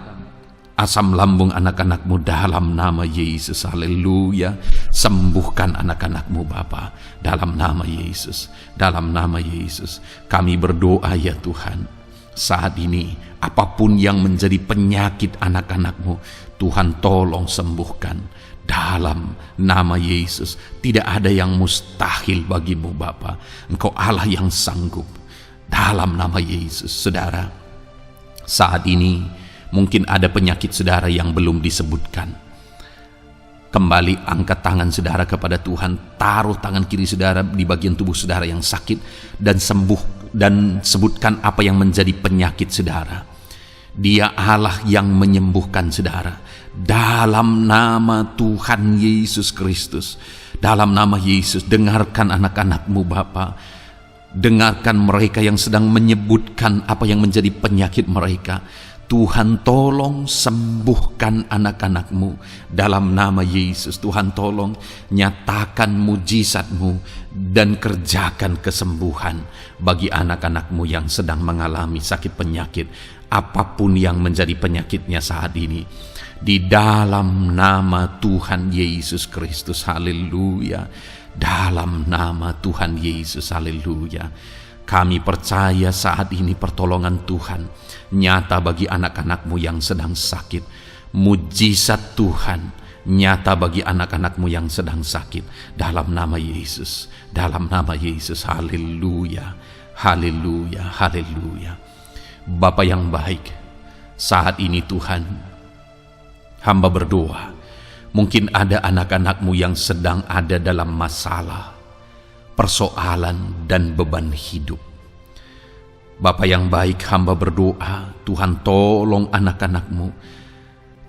asam lambung anak-anak-Mu dalam nama Yesus. Haleluya. Sembuhkan anak-anak-Mu Bapa dalam nama Yesus, dalam nama Yesus. Kami berdoa ya Tuhan, saat ini apapun yang menjadi penyakit anak-anak-Mu, Tuhan tolong sembuhkan dalam nama Yesus. Tidak ada yang mustahil bagimu Bapa. Engkau Allah yang sanggup dalam nama Yesus. Saudara, saat ini mungkin ada penyakit saudara yang belum disebutkan. Kembali angkat tangan saudara kepada Tuhan, taruh tangan kiri saudara di bagian tubuh saudara yang sakit, dan sembuh, dan sebutkan apa yang menjadi penyakit saudara. Dia Allah yang menyembuhkan saudara dalam nama Tuhan Yesus Kristus. Dalam nama Yesus, dengarkan anak-anak-Mu Bapa. Dengarkan mereka yang sedang menyebutkan apa yang menjadi penyakit mereka. Tuhan tolong sembuhkan anak-anak-Mu dalam nama Yesus. Tuhan tolong nyatakan mujizat-Mu dan kerjakan kesembuhan bagi anak-anak-Mu yang sedang mengalami sakit penyakit, apapun yang menjadi penyakitnya saat ini, di dalam nama Tuhan Yesus Kristus. Haleluya. Dalam nama Tuhan Yesus. Haleluya. Kami percaya saat ini pertolongan Tuhan nyata bagi anak-anak-Mu yang sedang sakit. Mujizat Tuhan nyata bagi anak-anak-Mu yang sedang sakit dalam nama Yesus. Dalam nama Yesus. Haleluya. Haleluya. Haleluya. Bapa yang baik, saat ini Tuhan, hamba berdoa, mungkin ada anak-anak-Mu yang sedang ada dalam masalah, persoalan, dan beban hidup. Bapa yang baik, hamba berdoa, Tuhan tolong anak-anak-Mu,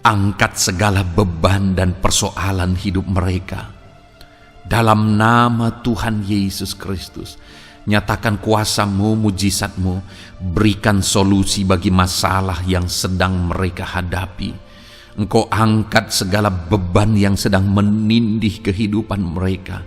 angkat segala beban dan persoalan hidup mereka dalam nama Tuhan Yesus Kristus. Nyatakan kuasa-Mu, mujizat-Mu, berikan solusi bagi masalah yang sedang mereka hadapi. Engkau angkat segala beban yang sedang menindih kehidupan mereka.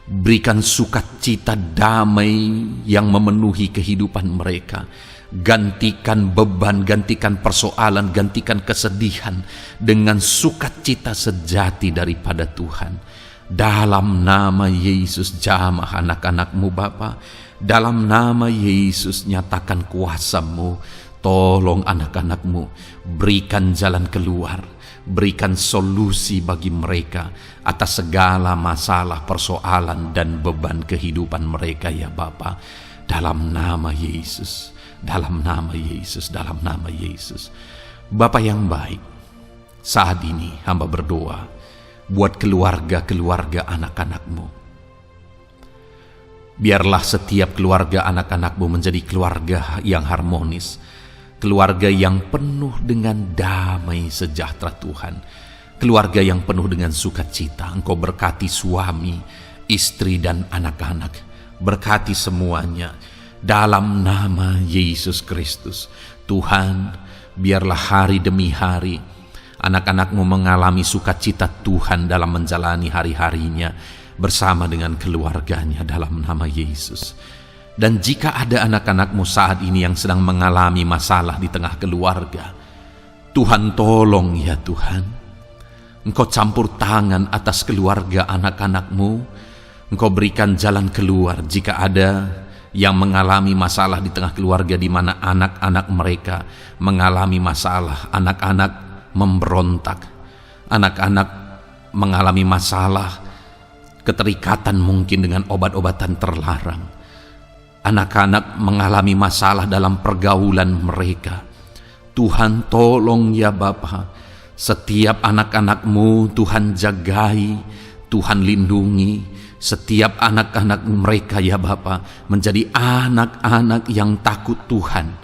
Berikan sukacita damai yang memenuhi kehidupan mereka. Gantikan beban, gantikan persoalan, gantikan kesedihan dengan sukacita sejati daripada Tuhan. Dalam nama Yesus, jamah anak-anak-Mu Bapa. Dalam nama Yesus, nyatakan kuasa-Mu. Tolong anak-anak-Mu, berikan jalan keluar, berikan solusi bagi mereka atas segala masalah, persoalan, dan beban kehidupan mereka ya Bapa. Dalam nama Yesus, dalam nama Yesus, dalam nama Yesus. Bapa yang baik, saat ini hamba berdoa buat keluarga-keluarga anak-anak-Mu. Biarlah setiap keluarga anak-anak-Mu menjadi keluarga yang harmonis, keluarga yang penuh dengan damai sejahtera Tuhan, keluarga yang penuh dengan sukacita. Engkau berkati suami, istri, dan anak-anak, berkati semuanya dalam nama Yesus Kristus. Tuhan, biarlah hari demi hari anak-anak-Mu mengalami sukacita Tuhan dalam menjalani hari-harinya bersama dengan keluarganya dalam nama Yesus. Dan jika ada anak-anak-Mu saat ini yang sedang mengalami masalah di tengah keluarga, Tuhan tolong ya Tuhan. Engkau campur tangan atas keluarga anak-anak-Mu. Engkau berikan jalan keluar jika ada yang mengalami masalah di tengah keluarga, di mana anak-anak mereka mengalami masalah, anak-anak memberontak, anak-anak mengalami masalah, keterikatan mungkin dengan obat-obatan terlarang, anak-anak mengalami masalah dalam pergaulan mereka. Tuhan tolong ya Bapa, setiap anak-anak-Mu Tuhan jagai, Tuhan lindungi, setiap anak-anak mereka ya Bapa menjadi anak-anak yang takut Tuhan,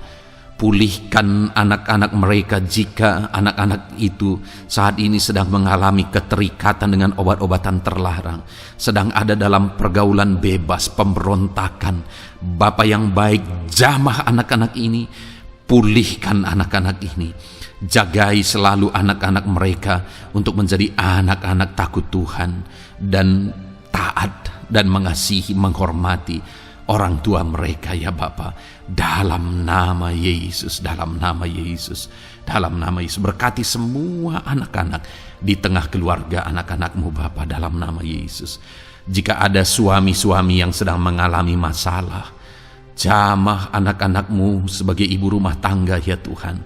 Pulihkan anak-anak mereka jika anak-anak itu saat ini sedang mengalami keterikatan dengan obat-obatan terlarang, sedang ada dalam pergaulan bebas, pemberontakan. Bapa yang baik, jamah anak-anak ini, pulihkan anak-anak ini. Jagai selalu anak-anak mereka untuk menjadi anak-anak takut Tuhan dan taat dan mengasihi, menghormati orang tua mereka ya Bapa. Dalam nama Yesus, dalam nama Yesus, dalam nama Yesus. Berkati semua anak-anak di tengah keluarga anak-anakmu Bapa, dalam nama Yesus. Jika ada suami-suami yang sedang mengalami masalah, jamah anak-anakmu sebagai ibu rumah tangga ya Tuhan.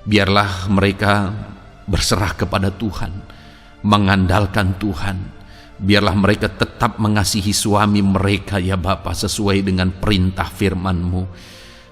Biarlah mereka berserah kepada Tuhan, mengandalkan Tuhan. Biarlah mereka tetap mengasihi suami mereka ya Bapa, sesuai dengan perintah firman-Mu.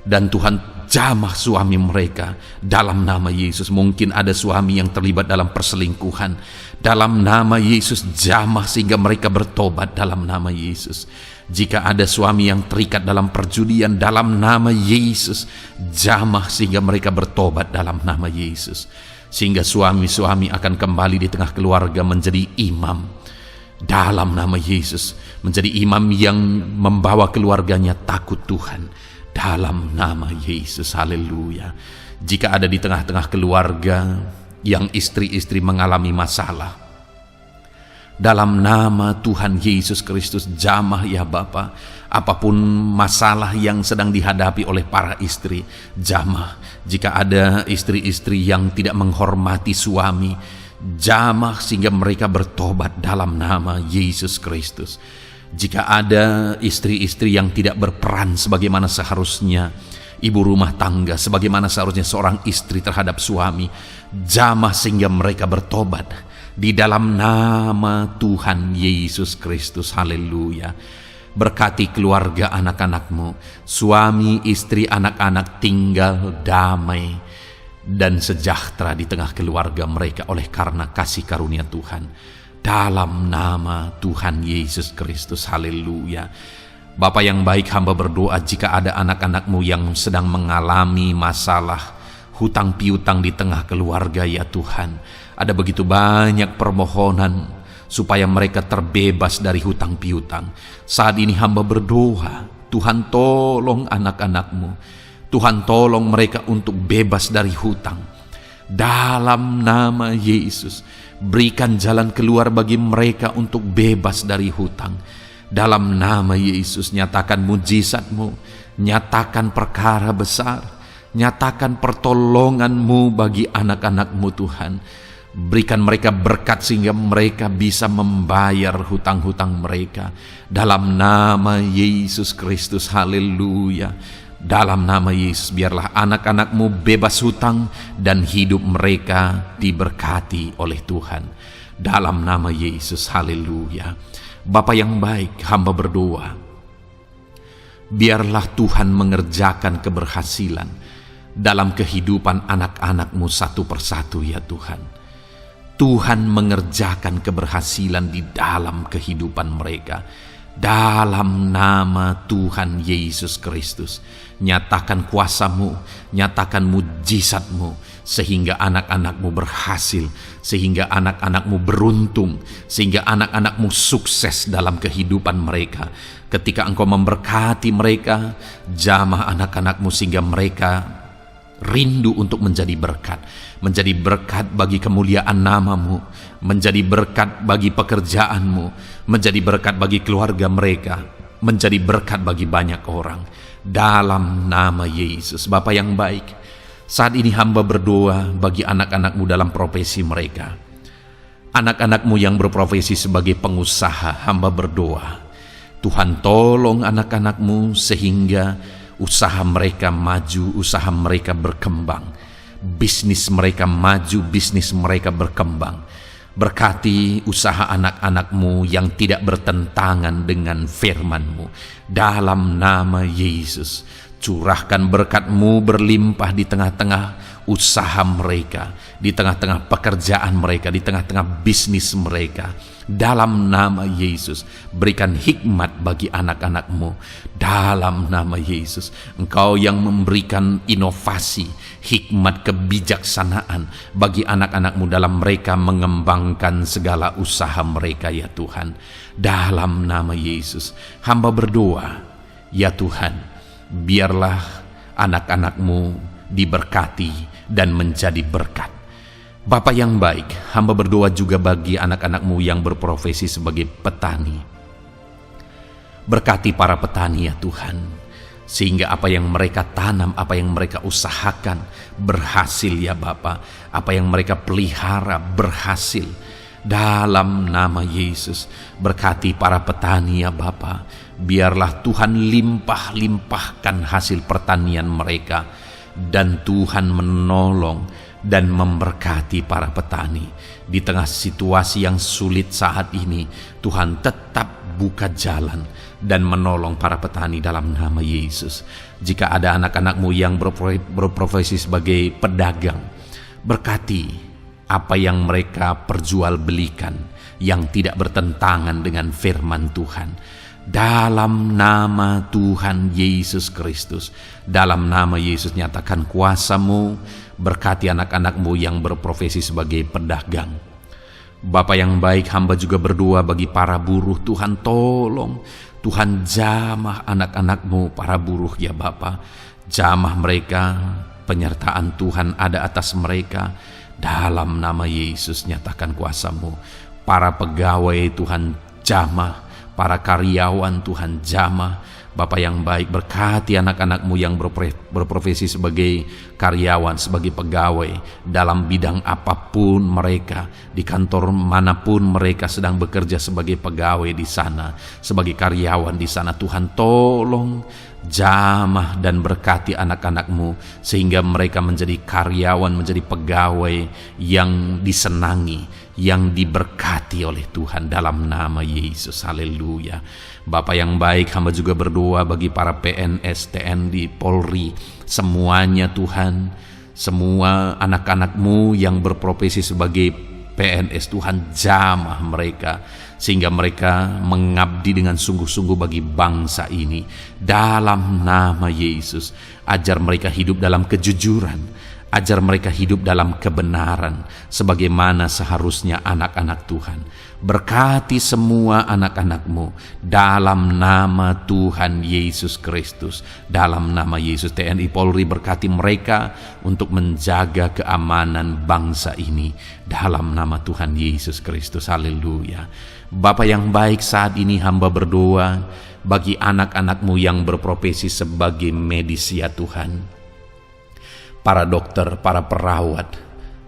Dan Tuhan, jamah suami mereka dalam nama Yesus. Mungkin ada suami yang terlibat dalam perselingkuhan, dalam nama Yesus jamah sehingga mereka bertobat dalam nama Yesus. Jika ada suami yang terikat dalam perjudian, dalam nama Yesus jamah sehingga mereka bertobat dalam nama Yesus. Sehingga suami-suami akan kembali di tengah keluarga menjadi imam dalam nama Yesus, menjadi imam yang membawa keluarganya takut Tuhan dalam nama Yesus. Haleluya. Jika ada di tengah-tengah keluarga yang istri-istri mengalami masalah, dalam nama Tuhan Yesus Kristus jamah ya Bapa. Apapun masalah yang sedang dihadapi oleh para istri, jamah. Jika ada istri-istri yang tidak menghormati suami, jamah sehingga mereka bertobat dalam nama Yesus Kristus. Jika ada istri-istri yang tidak berperan sebagaimana seharusnya ibu rumah tangga, sebagaimana seharusnya seorang istri terhadap suami, jamah sehingga mereka bertobat di dalam nama Tuhan Yesus Kristus. Haleluya. Berkati keluarga anak-anakmu, suami, istri, anak-anak tinggal damai dan sejahtera di tengah keluarga mereka oleh karena kasih karunia Tuhan. Dalam nama Tuhan Yesus Kristus. Haleluya. Bapa yang baik, hamba berdoa jika ada anak-anakmu yang sedang mengalami masalah hutang piutang di tengah keluarga ya Tuhan. Ada begitu banyak permohonan supaya mereka terbebas dari hutang piutang. Saat ini hamba berdoa, Tuhan tolong anak-anakmu. Tuhan tolong mereka untuk bebas dari hutang. Dalam nama Yesus, berikan jalan keluar bagi mereka untuk bebas dari hutang. Dalam nama Yesus, nyatakan mujizat-Mu, nyatakan perkara besar, nyatakan pertolongan-Mu bagi anak-anak-Mu Tuhan. Berikan mereka berkat sehingga mereka bisa membayar hutang-hutang mereka. Dalam nama Yesus Kristus. Haleluya. Dalam nama Yesus, biarlah anak-anak-Mu bebas hutang dan hidup mereka diberkati oleh Tuhan. Dalam nama Yesus. Haleluya. Bapa yang baik, hamba berdoa, biarlah Tuhan mengerjakan keberhasilan dalam kehidupan anak-anak-Mu satu persatu ya Tuhan. Tuhan mengerjakan keberhasilan di dalam kehidupan mereka. Dalam nama Tuhan Yesus Kristus, nyatakan kuasa-Mu, nyatakan mujizat-Mu, sehingga anak-anak-Mu berhasil, sehingga anak-anak-Mu beruntung, sehingga anak-anak-Mu sukses dalam kehidupan mereka. Ketika Engkau memberkati mereka, jamah anak-anak-Mu sehingga mereka rindu untuk menjadi berkat bagi kemuliaan nama-Mu, menjadi berkat bagi pekerjaan-Mu, menjadi berkat bagi keluarga mereka, menjadi berkat bagi banyak orang. Dalam nama Yesus. Bapa yang baik, saat ini hamba berdoa bagi anak-anak-Mu dalam profesi mereka. Anak-anak-Mu yang berprofesi sebagai pengusaha, hamba berdoa, Tuhan tolong anak-anak-Mu sehingga usaha mereka maju, usaha mereka berkembang, bisnis mereka maju, bisnis mereka berkembang. Berkati usaha anak-anak-Mu yang tidak bertentangan dengan firman-Mu. Dalam nama Yesus, curahkan berkat-Mu berlimpah di tengah-tengah usaha mereka, di tengah-tengah pekerjaan mereka, di tengah-tengah bisnis mereka. dalam nama Yesus. Berikan hikmat bagi anak-anak-Mu dalam nama Yesus. Engkau yang memberikan inovasi, hikmat, kebijaksanaan bagi anak-anak-Mu dalam mereka mengembangkan segala usaha mereka ya Tuhan. Dalam nama Yesus hamba berdoa ya Tuhan, biarlah anak-anak-Mu diberkati dan menjadi berkat. Bapa yang baik, hamba berdoa juga bagi anak-anak-Mu yang berprofesi sebagai petani. Berkati para petani ya Tuhan, sehingga apa yang mereka tanam, apa yang mereka usahakan berhasil ya Bapa. Apa yang mereka pelihara berhasil. Dalam nama Yesus, berkati para petani ya Bapa. Biarlah Tuhan limpah-limpahkan hasil pertanian mereka, dan Tuhan menolong dan memberkati para petani. Di tengah situasi yang sulit saat ini, Tuhan tetap buka jalan dan menolong para petani dalam nama Yesus. Jika ada anak-anak-Mu yang berprofesi sebagai pedagang, berkati apa yang mereka perjualbelikan yang tidak bertentangan dengan firman Tuhan. Dalam nama Tuhan Yesus Kristus, dalam nama Yesus nyatakan kuasa-Mu, berkati anak-anak-Mu yang berprofesi sebagai pedagang. Bapa yang baik, hamba juga berdoa bagi para buruh. Tuhan tolong, Tuhan jamah anak-anak-Mu para buruh ya Bapa. Jamah mereka, penyertaan Tuhan ada atas mereka. Dalam nama Yesus nyatakan kuasa-Mu. Para pegawai Tuhan jamah, para karyawan Tuhan jamah. Bapa yang baik, berkati anak-anak-Mu yang berprofesi sebagai karyawan, sebagai pegawai dalam bidang apapun mereka, di kantor manapun mereka sedang bekerja sebagai pegawai di sana, sebagai karyawan di sana. Tuhan tolong jamah dan berkati anak-anak-Mu sehingga mereka menjadi karyawan, menjadi pegawai yang disenangi, yang diberkati oleh Tuhan dalam nama Yesus. Haleluya. Bapa yang baik, hamba juga berdoa bagi para PNS, TNI, Polri, semuanya Tuhan, semua anak-anak-Mu yang berprofesi sebagai PNS, Tuhan jamah mereka sehingga mereka mengabdi dengan sungguh-sungguh bagi bangsa ini. Dalam nama Yesus, ajar mereka hidup dalam kejujuran, ajar mereka hidup dalam kebenaran sebagaimana seharusnya anak-anak Tuhan. Berkati semua anak-anak-Mu dalam nama Tuhan Yesus Kristus. Dalam nama Yesus, TNI Polri berkati mereka untuk menjaga keamanan bangsa ini dalam nama Tuhan Yesus Kristus. Haleluya. Bapa yang baik, saat ini hamba berdoa bagi anak-anak-Mu yang berprofesi sebagai medis ya Tuhan. Para dokter, para perawat,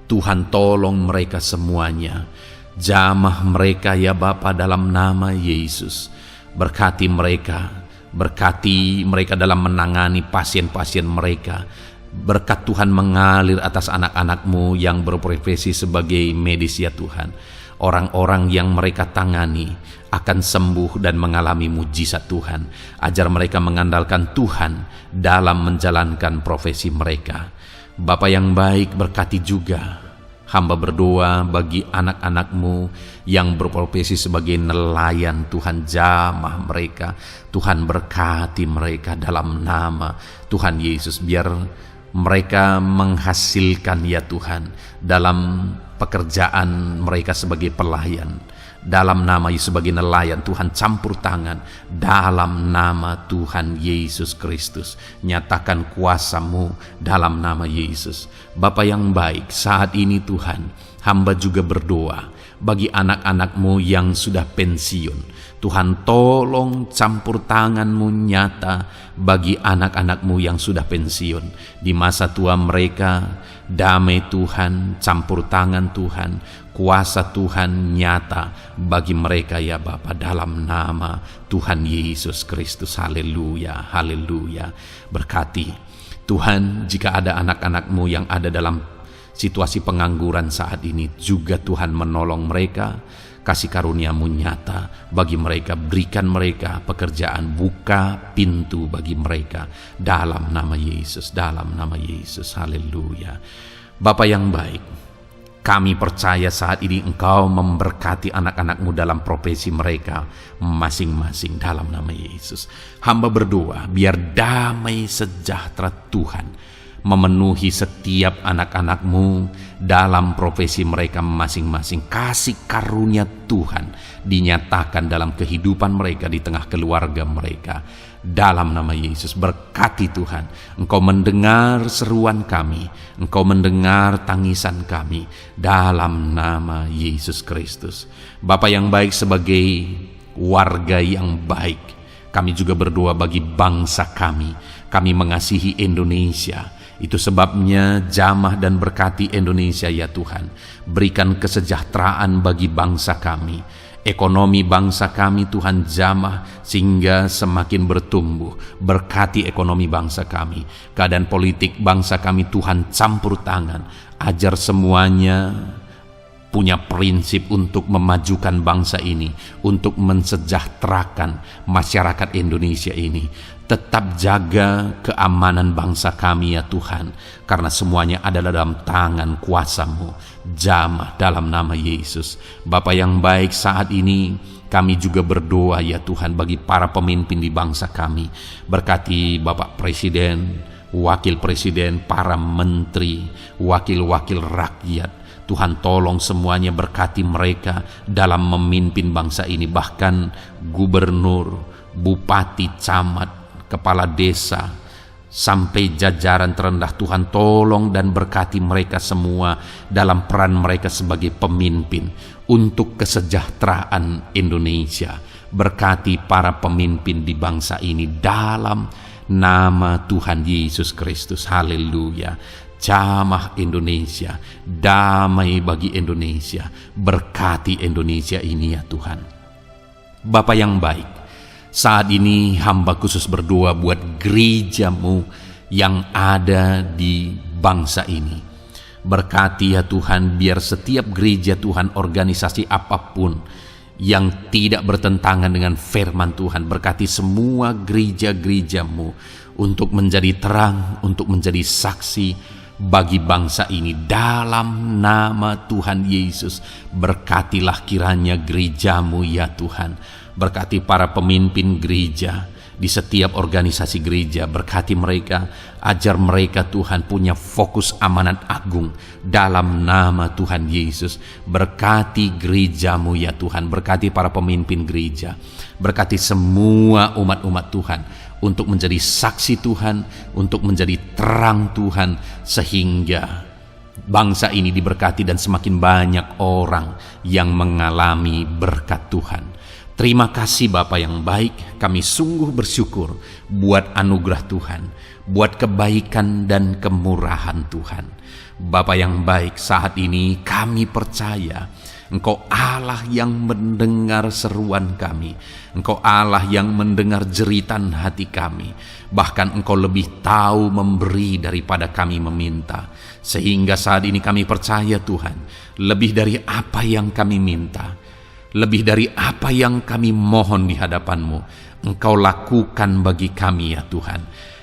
Tuhan tolong mereka semuanya. Jamah mereka ya Bapa dalam nama Yesus. Berkati mereka dalam menangani pasien-pasien mereka. Berkat Tuhan mengalir atas anak-anak-Mu yang berprofesi sebagai medis ya Tuhan. Orang-orang yang mereka tangani akan sembuh dan mengalami mujizat Tuhan. Ajar mereka mengandalkan Tuhan dalam menjalankan profesi mereka. Bapa yang baik, berkati juga hamba berdoa bagi anak-anak-Mu yang berprofesi sebagai nelayan. Tuhan jamah mereka, Tuhan berkati mereka dalam nama Tuhan Yesus. Biar mereka menghasilkan ya Tuhan dalam pekerjaan mereka sebagai pelayan. Dalam nama Yesus, sebagai nelayan, Tuhan campur tangan dalam nama Tuhan Yesus Kristus. Nyatakan kuasa-Mu dalam nama Yesus. Bapa yang baik, saat ini Tuhan, hamba juga berdoa bagi anak-anak-Mu yang sudah pensiun. Tuhan tolong campur tangan-Mu nyata bagi anak-anak-Mu yang sudah pensiun. Di masa tua mereka, damai Tuhan, campur tangan Tuhan, kuasa Tuhan nyata bagi mereka ya Bapa dalam nama Tuhan Yesus Kristus. Haleluya, haleluya. Berkati Tuhan, jika ada anak-anak-Mu yang ada dalam situasi pengangguran saat ini, juga Tuhan menolong mereka. Kasih karunia-Mu nyata bagi mereka, berikan mereka pekerjaan, buka pintu bagi mereka dalam nama Yesus, dalam nama Yesus. Haleluya. Bapa yang baik, Kami percaya saat ini Engkau memberkati anak-anak-Mu dalam profesi mereka masing-masing dalam nama Yesus. Hamba berdoa biar damai sejahtera Tuhan memenuhi setiap anak-anak-Mu dalam profesi mereka masing-masing. Kasih karunia Tuhan dinyatakan dalam kehidupan mereka, di tengah keluarga mereka. Dalam nama Yesus, berkati Tuhan. Engkau mendengar seruan kami, Engkau mendengar tangisan kami, dalam nama Yesus Kristus. Bapa yang baik, sebagai warga yang baik, kami juga berdoa bagi bangsa kami. Kami mengasihi Indonesia. Itu sebabnya jamah dan berkati Indonesia ya Tuhan. Berikan kesejahteraan bagi bangsa kami. Ekonomi bangsa kami Tuhan jamah sehingga semakin bertumbuh. Berkati ekonomi bangsa kami. Keadaan politik bangsa kami Tuhan campur tangan. Ajar semuanya punya prinsip untuk memajukan bangsa ini, untuk mensejahterakan masyarakat Indonesia ini. Tetap jaga keamanan bangsa kami ya Tuhan, karena semuanya adalah dalam tangan kuasa-Mu. Jamah dalam nama Yesus. Bapa yang baik, saat ini kami juga berdoa ya Tuhan bagi para pemimpin di bangsa kami. Berkati Bapak Presiden, Wakil Presiden, para menteri, wakil-wakil rakyat. Tuhan tolong semuanya, berkati mereka dalam memimpin bangsa ini. Bahkan gubernur, bupati, camat, kepala desa, sampai jajaran terendah. Tuhan tolong dan berkati mereka semua dalam peran mereka sebagai pemimpin untuk kesejahteraan Indonesia. Berkati para pemimpin di bangsa ini dalam nama Tuhan Yesus Kristus. Haleluya. Jamah Indonesia, damai bagi Indonesia. Berkati Indonesia ini ya Tuhan. Bapa yang baik, saat ini hamba khusus berdoa buat gereja-Mu yang ada di bangsa ini. Berkati ya Tuhan, biar setiap gereja Tuhan, organisasi apapun yang tidak bertentangan dengan firman Tuhan, berkati semua gereja-gereja-Mu untuk menjadi terang, untuk menjadi saksi bagi bangsa ini dalam nama Tuhan Yesus. Berkatilah kiranya gereja-Mu ya Tuhan. Berkati para pemimpin gereja di setiap organisasi gereja. Berkati mereka, ajar mereka Tuhan punya fokus amanat agung dalam nama Tuhan Yesus. Berkati gereja-Mu ya Tuhan. Berkati para pemimpin gereja. Berkati semua umat-umat Tuhan untuk menjadi saksi Tuhan, untuk menjadi terang Tuhan, sehingga bangsa ini diberkati dan semakin banyak orang yang mengalami berkat Tuhan. Terima kasih Bapa yang baik, kami sungguh bersyukur buat anugerah Tuhan, buat kebaikan dan kemurahan Tuhan. Bapa yang baik, saat ini kami percaya Engkau Allah yang mendengar seruan kami. Engkau Allah yang mendengar jeritan hati kami. Bahkan Engkau lebih tahu memberi daripada kami meminta. Sehingga saat ini kami percaya Tuhan, lebih dari apa yang kami minta, lebih dari apa yang kami mohon di hadapan-Mu, Engkau lakukan bagi kami ya Tuhan.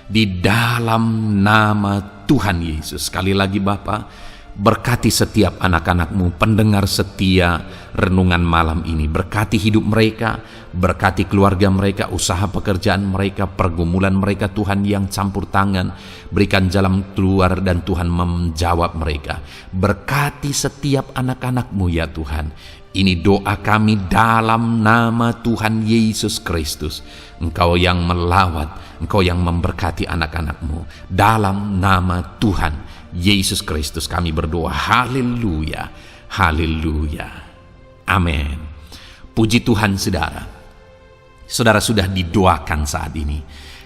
Di dalam nama Tuhan Yesus. Sekali lagi Bapa, berkati setiap anak-anak-Mu, pendengar setia renungan malam ini. Berkati hidup mereka, berkati keluarga mereka, usaha pekerjaan mereka, pergumulan mereka Tuhan yang campur tangan. Berikan jalan keluar dan Tuhan menjawab mereka. Berkati setiap anak-anak-Mu ya Tuhan. Ini doa kami dalam nama Tuhan Yesus Kristus. Engkau yang melawat, Engkau yang memberkati anak-anak-Mu. Dalam nama Tuhan Yesus Kristus kami berdoa. Haleluya, haleluya, amin. Puji Tuhan saudara. Saudara sudah didoakan saat ini.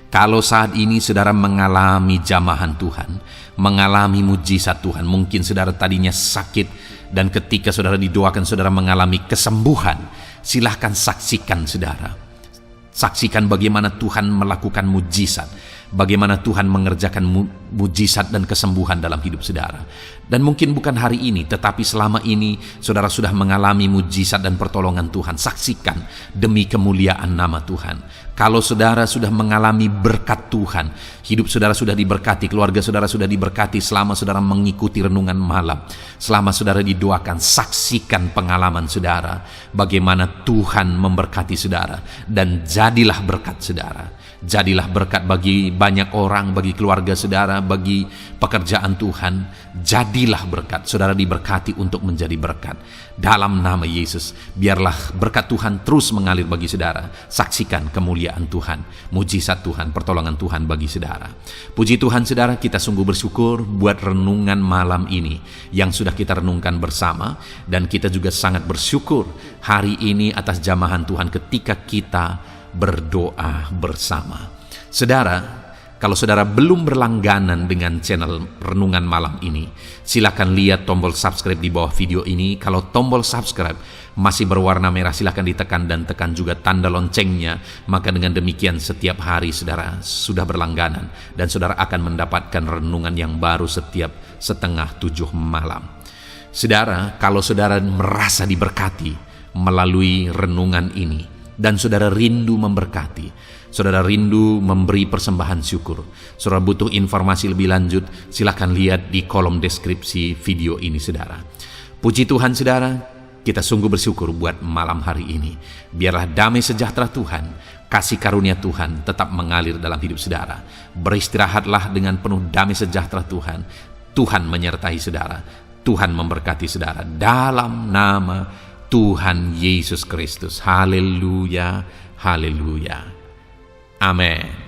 Kalau saat ini saudara mengalami jamahan Tuhan, mengalami mujizat Tuhan, mungkin saudara tadinya sakit, dan ketika saudara didoakan saudara mengalami kesembuhan, silahkan saksikan saudara. Saksikan bagaimana Tuhan melakukan mujizat, bagaimana Tuhan mengerjakan mujizat dan kesembuhan dalam hidup saudara. Dan mungkin bukan hari ini, tetapi selama ini saudara sudah mengalami mujizat dan pertolongan Tuhan. Saksikan demi kemuliaan nama Tuhan. Kalau saudara sudah mengalami berkat Tuhan, hidup saudara sudah diberkati, keluarga saudara sudah diberkati selama saudara mengikuti renungan malam, selama saudara didoakan, saksikan pengalaman saudara, bagaimana Tuhan memberkati saudara, dan jadilah berkat saudara. Jadilah berkat bagi banyak orang, bagi keluarga saudara, bagi pekerjaan Tuhan. Jadilah berkat, saudara diberkati untuk menjadi berkat. Dalam nama Yesus, biarlah berkat Tuhan terus mengalir bagi saudara. Saksikan kemuliaan Tuhan, mujizat Tuhan, pertolongan Tuhan bagi saudara. Puji Tuhan saudara, kita sungguh bersyukur buat renungan malam ini yang sudah kita renungkan bersama. Dan kita juga sangat bersyukur hari ini atas jamahan Tuhan ketika kita berdoa bersama. Saudara, kalau saudara belum berlangganan dengan channel Renungan Malam ini, silakan lihat tombol subscribe di bawah video ini. Kalau tombol subscribe masih berwarna merah, silakan ditekan dan tekan juga tanda loncengnya. Maka dengan demikian setiap hari saudara sudah berlangganan dan saudara akan mendapatkan renungan yang baru setiap 6:30 malam. Saudara, kalau saudara merasa diberkati melalui renungan ini, dan saudara rindu memberkati, saudara rindu memberi persembahan syukur, saudara butuh informasi lebih lanjut, silakan lihat di kolom deskripsi video ini saudara. Puji Tuhan saudara, kita sungguh bersyukur buat malam hari ini. Biarlah damai sejahtera Tuhan, kasih karunia Tuhan tetap mengalir dalam hidup saudara. Beristirahatlah dengan penuh damai sejahtera Tuhan. Tuhan menyertai saudara, Tuhan memberkati saudara dalam nama Tuhan Yesus Kristus. Haleluya, haleluya. Amin.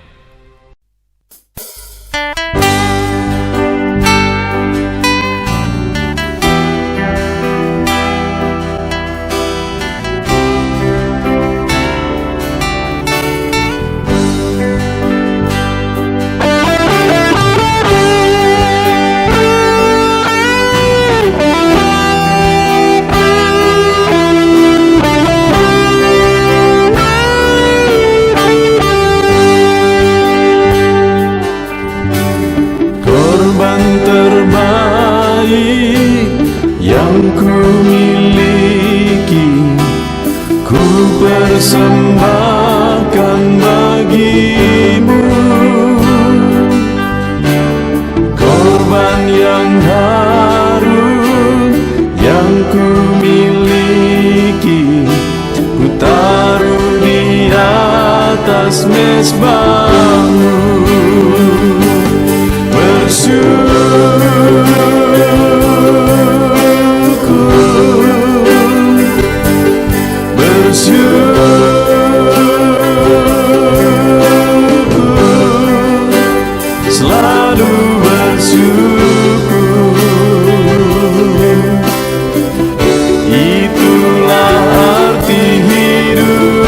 Persembahkan bagimu korban yang harum yang ku miliki, ku taruh di atas mezbahmu. Selalu bersyukur, itulah arti hidupku.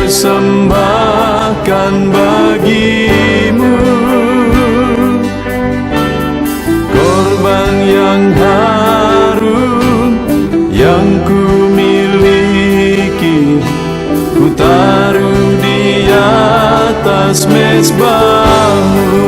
persembahkan bagimu korban yang harum yang ku miliki, ku taruh di atas mezbahmu.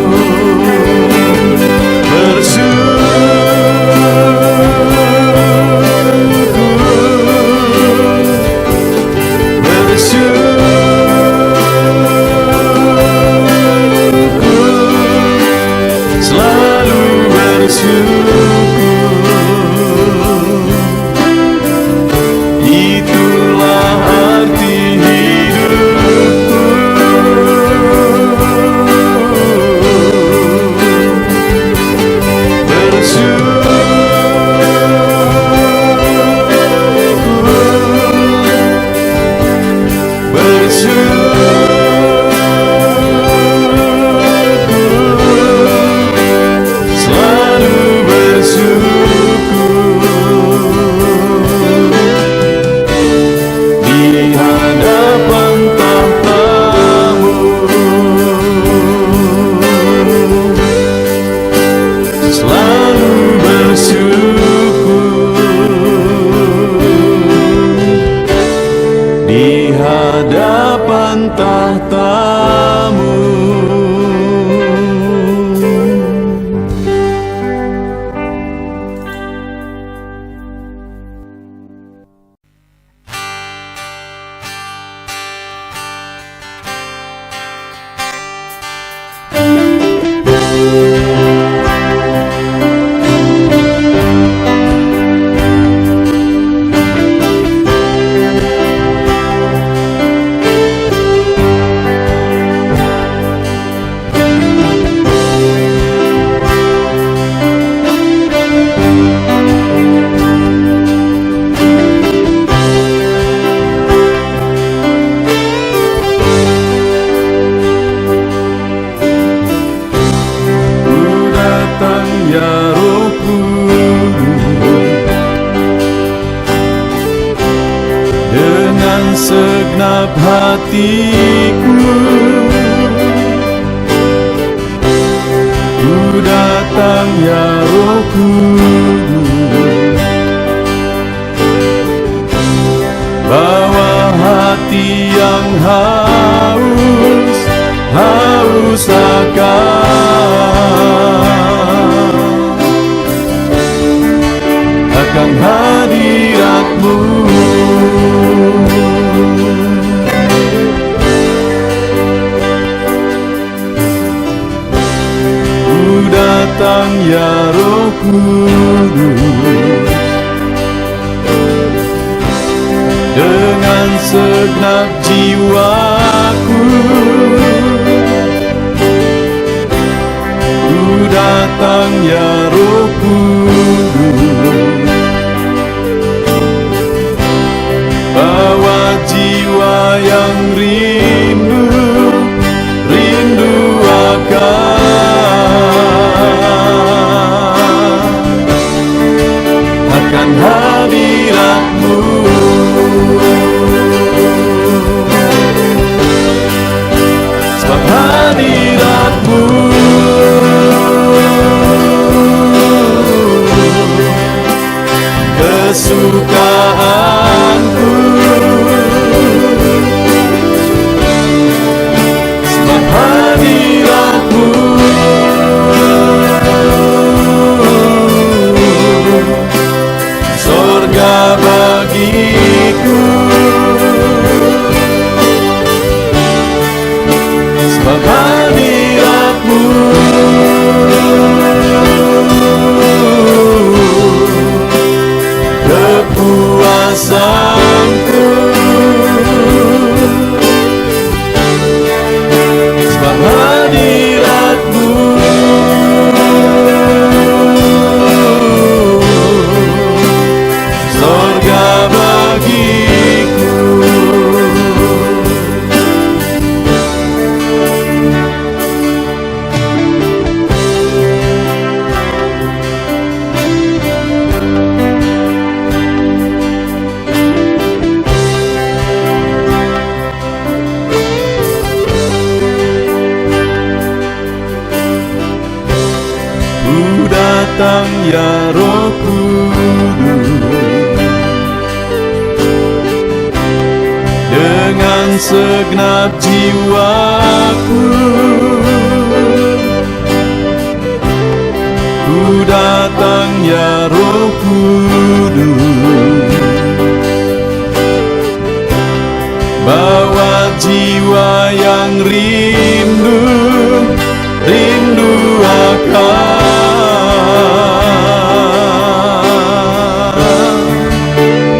segenap hatiku, ku datang ya Roh Kudus, bawa hati yang haus akan hadirat-Mu. Ku datang ya Roh Kudus, dengan segenap jiwaku, ku datang ya Roh Kudus, bawa jiwa yang rindu akan hadirat-Mu. Sebab hadirat-Mu kesukaanku, sebab hadirat-Mu surga bagiku, sebab hadirat-Mu kepuasanku, sebab hadirat-Mu surga bagiku. Ku datang ya Roh Kudus, dengan segenap jiwaku, ku datang ya Roh Kudus, bawa jiwa yang rindu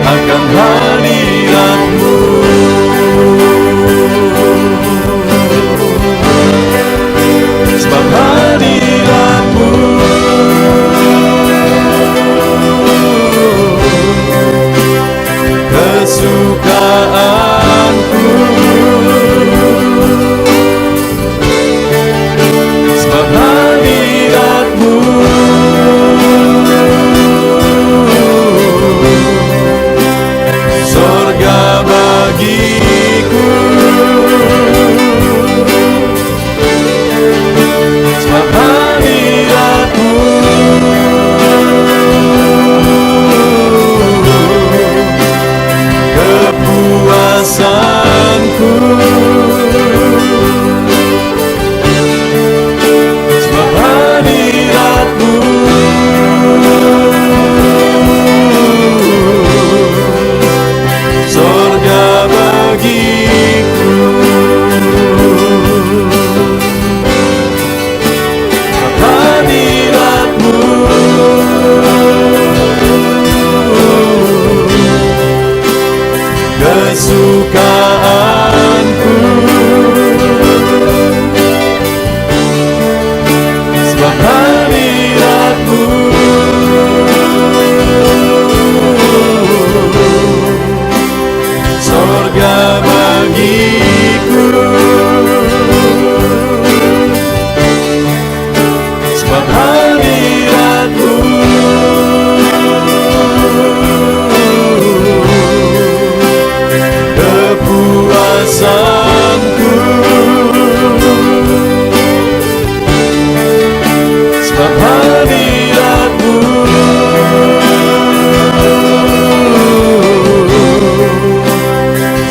akan hadirat-Mu. Sebab hadirat-Mu kesukaanku, kedukaanku, sebab hadirat-Mu sorga bagiku, sebab hadirat-Mu kepuasanku, sebab hadirat-Mu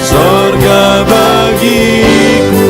sorga bagiku.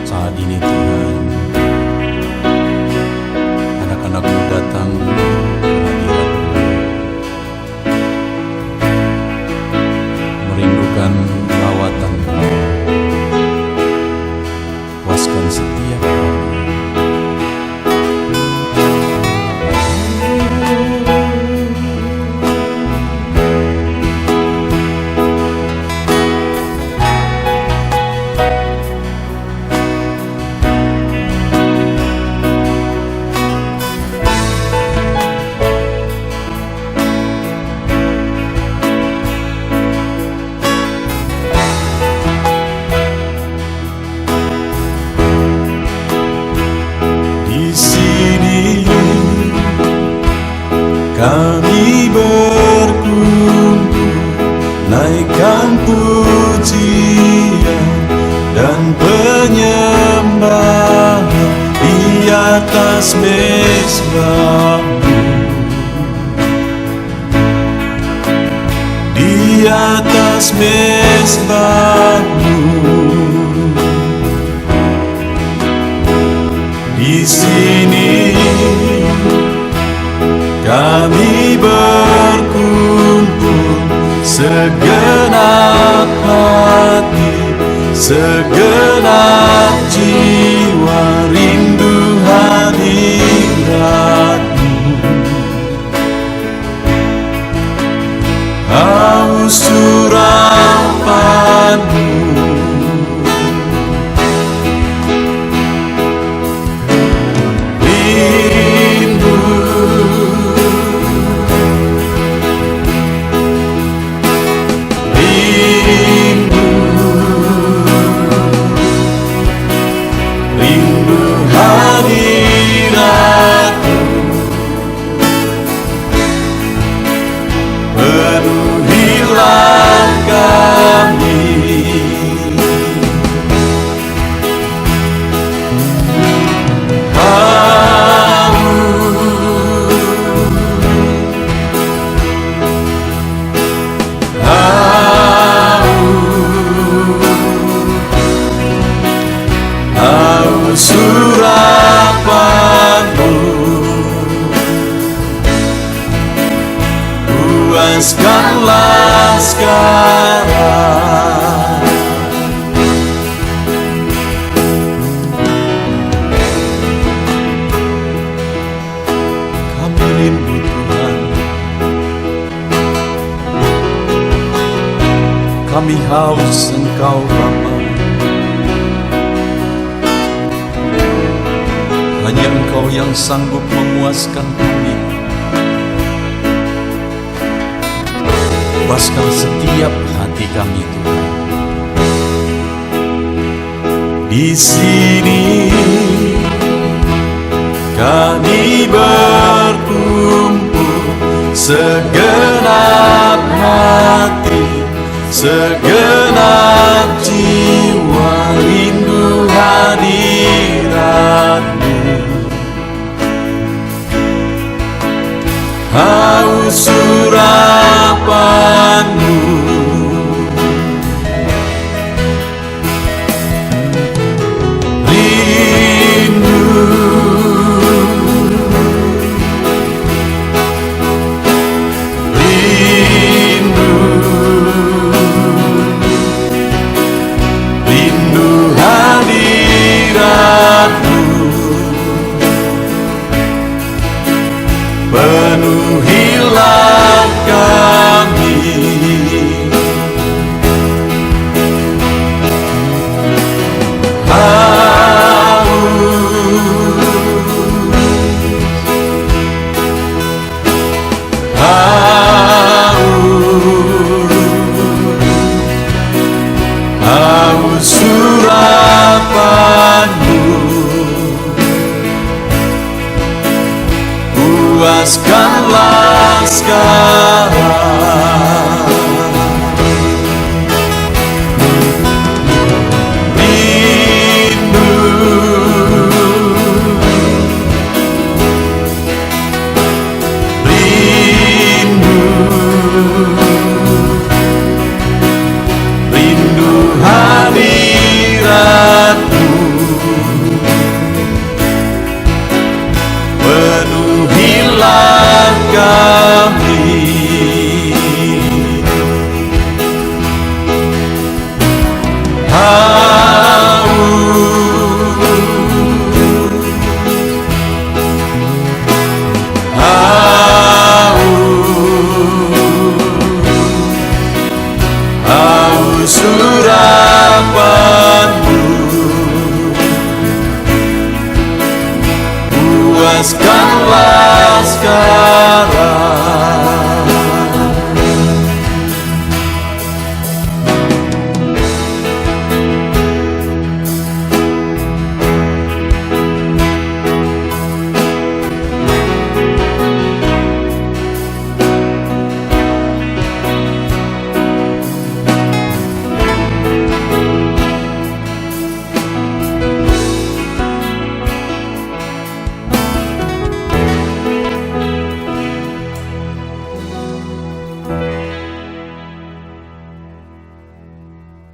Saat ini Tuhan, anak-anak-Mu datang ke hadirat-Mu, merindukan lawatan-Mu. Puaskan setiap kami. Di sini kami berkumpul, naikkan pujian dan penyembahan di atas mezbah-Mu, di atas mezbah-Mu. Di sini kami berkumpul, segenap hati, segenap jiwa rindu hadirat-Mu, haus surapan-Mu. Surapan-Mu, puaskanlah sekarang. Kami rindu Tuhan, kami haus Engkau Bapa. Hanya Engkau yang sanggup memuaskan kami. Puaskan setiap hati kami Tuhan. Di sini kami berkumpul, segenap hati, segenap jiwa rindu hadirat-Mu. musuh